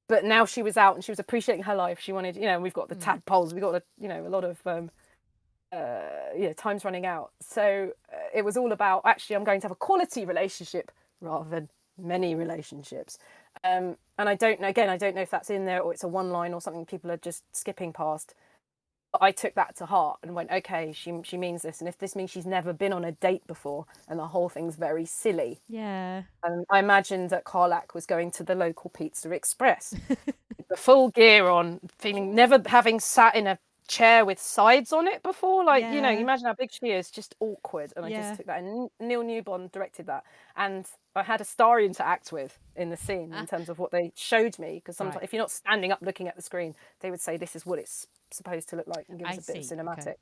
S2: but now she was out and she was appreciating her life. She wanted, we've got the tadpoles, we've got a lot of time's running out. So it was all about, actually, I'm going to have a quality relationship rather than many relationships. And I don't know if that's in there or it's a one line or something people are just skipping past. But I took that to heart and went, okay, she means this. And if this means she's never been on a date before and the whole thing's very silly.
S1: Yeah.
S2: I imagined that Karlach was going to the local Pizza Express with the full gear on, never having sat in a chair with sides on it before. Like, you imagine how big she is, just awkward. And I just took that. And Neil Newbon directed that. And I had a Starian to act with in the scene in terms of what they showed me. Because sometimes if you're not standing up looking at the screen, they would say, this is what it's supposed to look like and give us a bit of cinematic. Okay.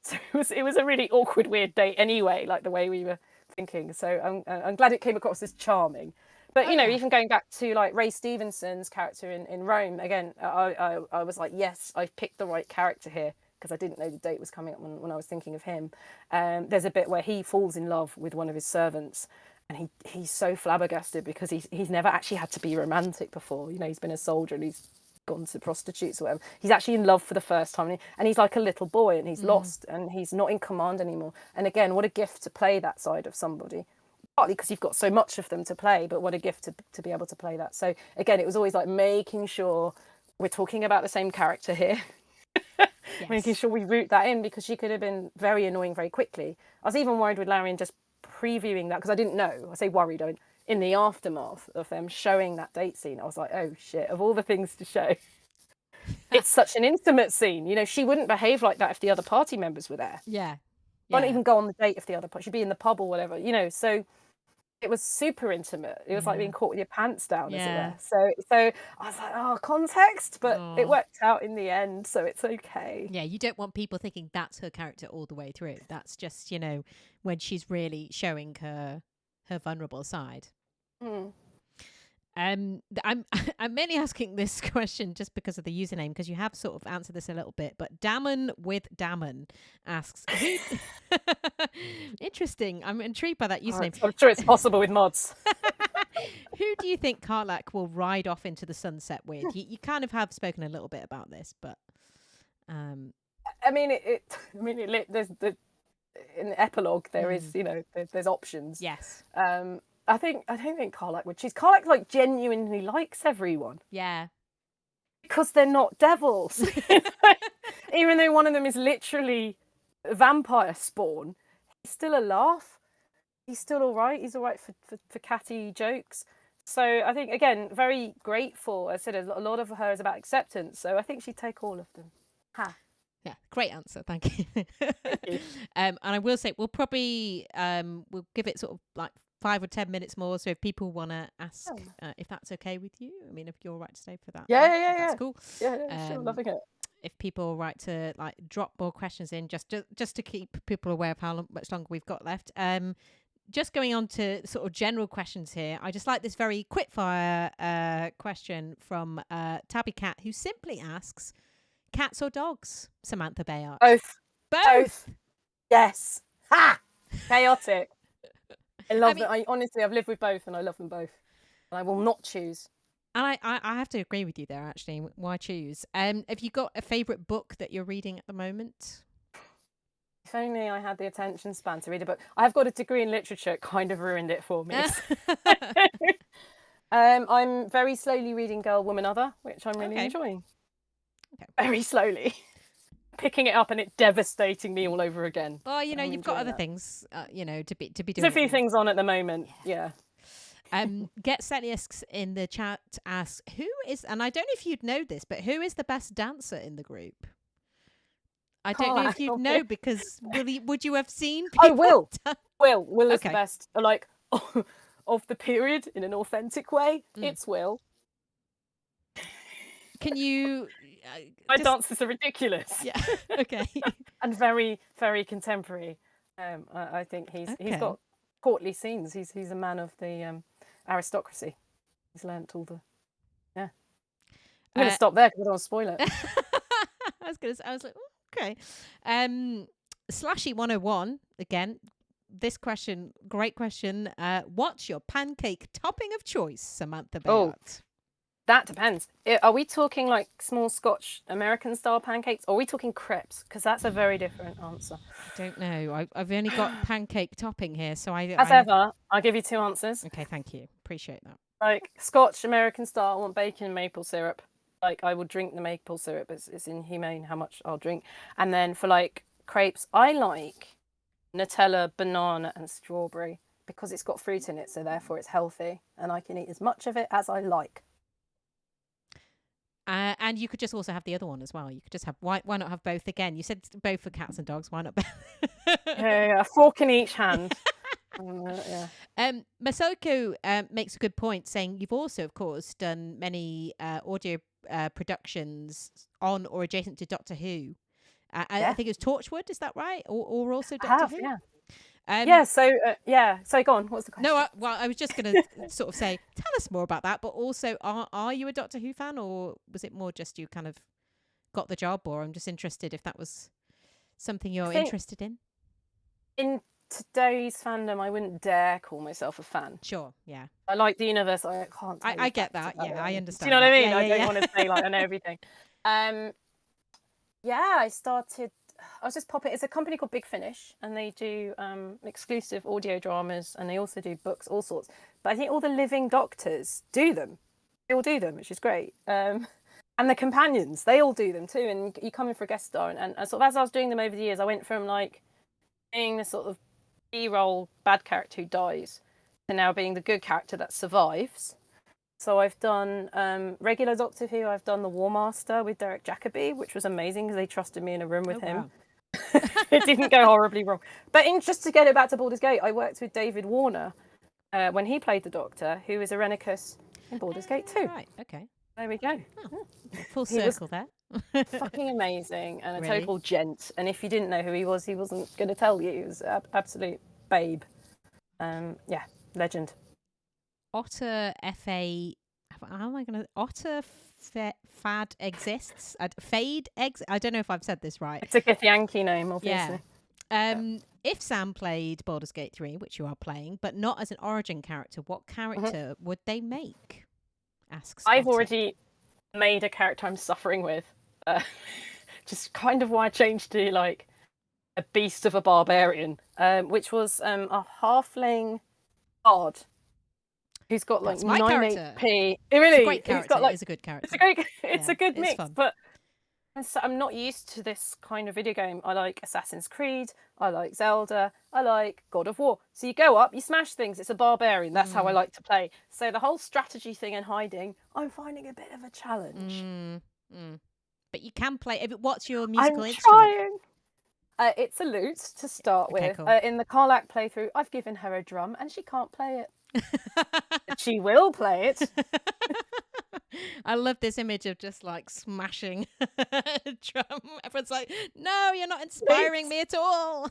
S2: So it was a really awkward, weird date anyway, like the way we were thinking. So I'm glad it came across as charming. But even going back to like Ray Stevenson's character in Rome, again, I was like, yes, I've picked the right character here, because I didn't know the date was coming up when I was thinking of him. There's a bit where he falls in love with one of his servants, and he's so flabbergasted because he's never actually had to be romantic before. He's been a soldier and he's gone to prostitutes or whatever. He's actually in love for the first time, and he's like a little boy, and he's lost, and he's not in command anymore. And again, what a gift to play that side of somebody. Partly because you've got so much of them to play, but what a gift to be able to play that. So again, it was always like making sure we're talking about the same character here. Yes. Making sure we root that in, because she could have been very annoying very quickly. I was even worried with Larian just previewing that, because I didn't know. I say worried, in the aftermath of them showing that date scene, I was like, oh shit, of all the things to show, it's such an intimate scene. She wouldn't behave like that if the other party members were there.
S1: Yeah.
S2: Won't even go on the date if the other party, she'd be in the pub or whatever, so it was super intimate. It was like being caught with your pants down, as it were. So I was like, oh, context, but it worked out in the end, so it's okay.
S1: Yeah, you don't want people thinking that's her character all the way through. That's just, when she's really showing her vulnerable side. I'm mainly asking this question just because of the username, because you have sort of answered this a little bit, but Dammon with Dammon asks, interesting, I'm intrigued by that username.
S2: I'm sure it's possible with mods.
S1: Who do you think Karlach will ride off into the sunset with? You kind of have spoken a little bit about this, but
S2: there's in the epilogue there is, there's options.
S1: Yes.
S2: I don't think Karlach would choose. Karlach like genuinely likes everyone.
S1: Yeah.
S2: Because they're not devils. Even though one of them is literally vampire spawn, he's still a laugh. He's still all right. He's all right for catty jokes. So I think, again, very grateful. I said a lot of her is about acceptance. So I think she'd take all of them. Ha.
S1: Yeah, great answer. Thank you.
S2: Thank you.
S1: And I will say, we'll probably we'll give it sort of like 5 or 10 minutes more. So if people want to ask if that's okay with you, I mean, if you're all right to stay for that.
S2: Yeah.
S1: That's cool.
S2: Yeah, sure, loving it.
S1: If people are right to like drop more questions in, just to keep people aware of how much longer we've got left. Just going on to sort of general questions here. I just like this very quickfire question from Tabby Cat, who simply asks, cats or dogs, Samantha Béart?
S2: Both. Yes. Ha! Chaotic. I love it. Honestly, I've lived with both and I love them both. And I will not choose.
S1: And I have to agree with you there, actually. Why choose? Have you got a favourite book that you're reading at the moment?
S2: If only I had the attention span to read a book. I've got a degree in literature. It kind of ruined it for me. I'm very slowly reading Girl, Woman, Other, which I'm really enjoying. Okay. Very slowly. Picking it up and it devastating me all over again.
S1: Well, you've got other things, to be doing.
S2: There's a few things on at the moment. Yeah.
S1: Get Celiusks in the chat asks, who is, and I don't know if you'd know this, but who is the best dancer in the group? I don't know if you'd know, because would you have seen?
S2: I will. Will is the best, like, of the period in an authentic way. It's Will.
S1: Can you?
S2: My dances are ridiculous.
S1: Yeah. Okay.
S2: And very, very contemporary. I think he's got courtly scenes. He's a man of the aristocracy. He's learnt all the. Yeah. I'm going to stop there because I don't want to spoil it.
S1: I was like, okay. Slashy 101 again. This question, great question. What's your pancake topping of choice, Samantha Béart?
S2: That depends. Are we talking like small Scotch American style pancakes, or are we talking crepes? Because that's a very different answer.
S1: I don't know. I've only got pancake topping here, so
S2: ever, I'll give you 2 answers.
S1: Okay, thank you. Appreciate that.
S2: Like Scotch American style, I want bacon and maple syrup. Like I will drink the maple syrup. It's inhumane how much I'll drink. And then for like crepes, I like Nutella, banana, and strawberry because it's got fruit in it, so therefore it's healthy, and I can eat as much of it as I like.
S1: And you could just also have the other one as well. You could just have why not have both again? You said both for cats and dogs. Why not both?
S2: Yeah, a fork in each hand.
S1: Masoko makes a good point, saying you've also, of course, done many audio productions on or adjacent to Doctor Who. I think it was Torchwood. Is that right? Or also Doctor Who?
S2: Yeah. So go on. What's the question?
S1: No, I was just going to sort of say, tell us more about that. But also, are you a Doctor Who fan, or was it more just you kind of got the job? Or I'm just interested if that was something you're interested in.
S2: In today's fandom, I wouldn't dare call myself a fan.
S1: Sure. Yeah.
S2: I like the universe. I can't.
S1: I get that. Yeah, I understand.
S2: Do you know what I mean?
S1: Yeah,
S2: I don't want to say like I know everything. I was just popping. It's a company called Big Finish, and they do exclusive audio dramas, and they also do books, all sorts. But I think all the living Doctors do them. They all do them, which is great. And the companions, they all do them too. And you come in for a guest star, and sort of as I was doing them over the years, I went from like being the sort of B-roll bad character who dies to now being the good character that survives. So I've done regular Doctor Who. I've done the War Master with Derek Jacobi, which was amazing because they trusted me in a room with him. Wow. It didn't go horribly wrong. But just to get it back to Baldur's Gate, I worked with David Warner when he played the Doctor, who is Irenicus in Baldur's Gate 2.
S1: Right, okay.
S2: There we go.
S1: Oh, full circle there.
S2: Fucking amazing and a total gent. And if you didn't know who he wasn't going to tell you. He was an absolute babe. Legend.
S1: Otter FA. How am I going to? Otter Fad exists. Fade X. I don't know if I've said this right.
S2: It's a good Yankee name, obviously.
S1: Yeah. If Sam played Baldur's Gate 3, which you are playing, but not as an origin character, what character would they make? Asks.
S2: I've already made a character I'm suffering with. Just kind of why I changed to like a beast of a barbarian, which was a halfling bard. Who's got like 9 HP?
S1: Really, it's a great character. It's a good character.
S2: It's a good mix. Fun. But I'm not used to this kind of video game. I like Assassin's Creed, I like Zelda, I like God of War. So you go up, you smash things, it's a barbarian. That's how I like to play. So the whole strategy thing and hiding, I'm finding a bit of a challenge.
S1: But you can play. What's your musical
S2: I'm
S1: instrument?
S2: trying. It's a lute to start with.
S1: Cool.
S2: In the Karlach playthrough, I've given her a drum and she can't play it. But she will play it.
S1: I love this image of just like smashing a drum. Everyone's like, no, you're not inspiring me at all.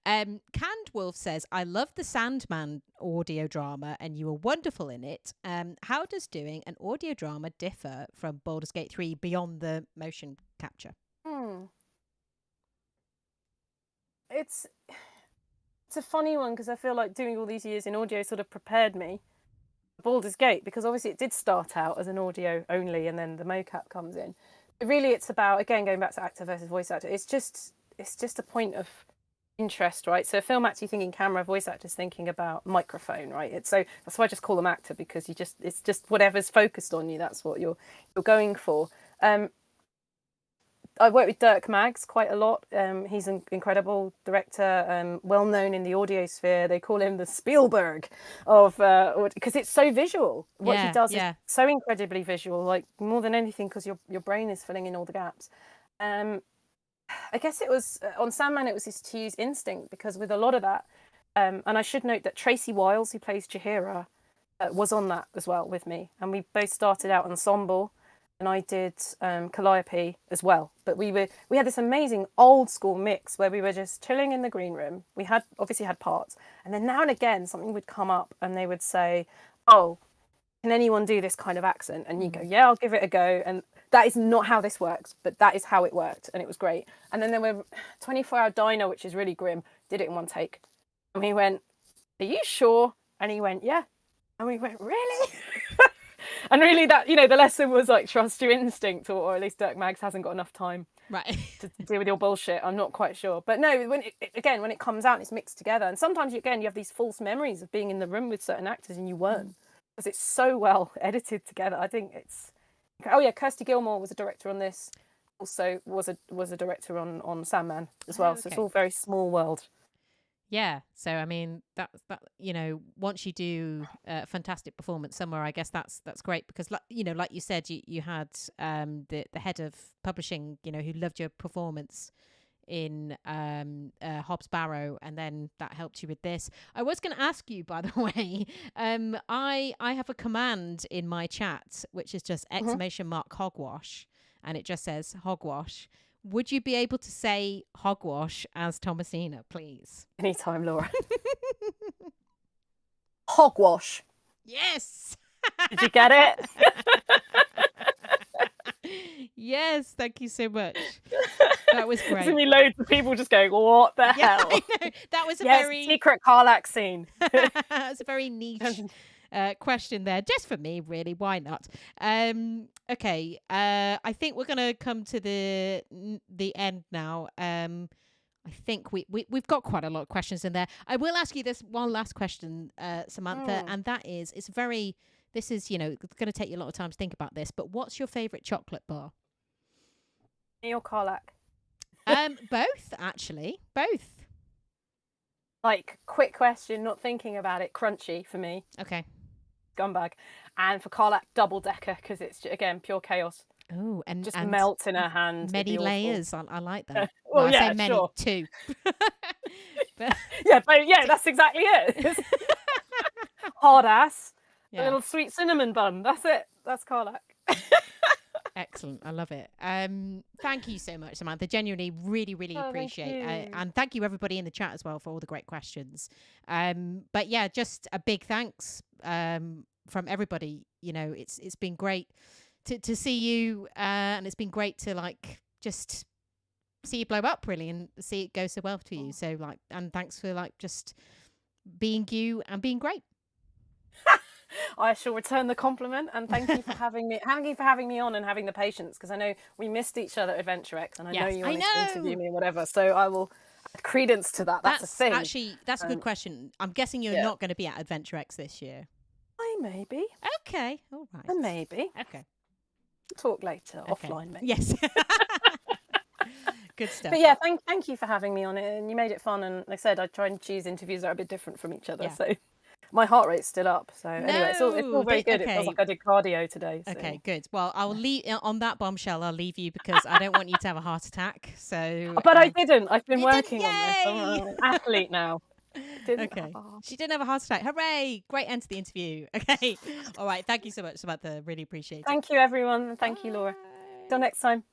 S1: Canned Wolf says, I love the Sandman audio drama and you were wonderful in it. How does doing an audio drama differ from Baldur's Gate 3 beyond the motion capture?
S2: It's a funny one because I feel like doing all these years in audio sort of prepared me for Baldur's Gate, because obviously it did start out as an audio only and then the mocap comes in. But really it's about, again, going back to actor versus voice actor, it's just a point of interest, right? So a film actor, you're thinking camera, voice actors thinking about microphone, right? So that's why I just call them actor, because it's just whatever's focused on you, that's what you're going for. I work with Dirk Maggs quite a lot. He's an incredible director, well known in the audio sphere. They call him the Spielberg of, because it's so visual. What he does is so incredibly visual, like more than anything, because your brain is filling in all the gaps. I guess it was on Sandman, it was just to use instinct, because with a lot of that, and I should note that Tracy Wiles, who plays Jaheira, was on that as well with me, and we both started out ensemble. And I did Calliope as well. But we had this amazing old school mix where we were just chilling in the green room. We had obviously had parts. And then now and again, something would come up and they would say, oh, can anyone do this kind of accent? And you go, yeah, I'll give it a go. And that is not how this works, but that is how it worked. And it was great. And then there were 24-hour Dino, which is really grim, did it in one take. And we went, are you sure? And he went, yeah. And we went, really? And really that, the lesson was like, trust your instinct, or at least Dirk Maggs hasn't got enough time to deal with your bullshit. I'm not quite sure. But no, when it comes out and it's mixed together, and sometimes, you have these false memories of being in the room with certain actors and you weren't, because it's so well edited together. I think it's... Oh yeah, Kirsty Gilmore was a director on this, also was a director on Sandman as well. So it's all very small world.
S1: Yeah, so I mean that once you do a fantastic performance somewhere, I guess that's great, because like you said, you had the head of publishing who loved your performance in Hobbs Barrow, and then that helped you with this. I was going to ask you, by the way, I have a command in my chat which is just exclamation mark hogwash, and it just says hogwash. Would you be able to say hogwash as Thomasina, please?
S2: Anytime, Laura. Hogwash.
S1: Yes.
S2: Did you get it?
S1: Yes, thank you so much. That was great.
S2: There's going to be loads of people just going, what the hell?
S1: I know. That was a very...
S2: secret Karlach scene.
S1: That's a very niche question there, just for me, really. Why not? Okay, I think we're gonna come to the end now. I think we've got quite a lot of questions in there. I will ask you this one last question, Samantha, and that is, it's going to take you a lot of time to think about this, but what's your favorite chocolate bar?
S2: Me or Karlach?
S1: Both, actually, both.
S2: Like, quick question, not thinking about it. Crunchy for me.
S1: Okay.
S2: Scumbag. And for Karlach, double decker, because it's, again, pure chaos.
S1: Oh, and
S2: just melts in her hand.
S1: Many layers. I like that.
S2: Well,
S1: I say many,
S2: sure.
S1: Two. But...
S2: yeah, that's exactly it. Hard ass. A little sweet cinnamon bun. That's it. That's Karlach.
S1: Excellent. I love it. Thank you so much, Samantha. Genuinely, really, really appreciate it. And thank you, everybody in the chat as well, for all the great questions. But yeah, just a big thanks from everybody. It's been great to see you, and it's been great to just see you blow up, really, and see it go so well for you. So and thanks for just being you and being great.
S2: I shall return the compliment, and thank you for having me. Thank you for having me on and having the patience, because I know we missed each other at Adventure X, and I know you wanted to interview me and whatever. So I will add credence to that. That's a thing.
S1: Actually, that's a good question. I'm guessing you're not going to be at Adventure X this year.
S2: I may be.
S1: Okay, all right.
S2: I may be.
S1: Okay.
S2: talk later, offline, maybe.
S1: Yes. Good stuff.
S2: But yeah, thank you for having me on it, and you made it fun. And like I said, I try and choose interviews that are a bit different from each other. Yeah. So my heart rate's still up. So anyway, it's all very good. It feels like I did cardio today. So.
S1: Okay, good. Well, I'll leave on that bombshell. I'll leave you because I don't want you to have a heart attack. So,
S2: but I didn't. I've been working on this. I'm an athlete now.
S1: Okay. She didn't have a heart attack. Hooray! Great end to the interview. Okay. All right. Thank you so much, Samantha. Really appreciate it.
S2: Thank you, everyone. Thank you, Laura. Till next time.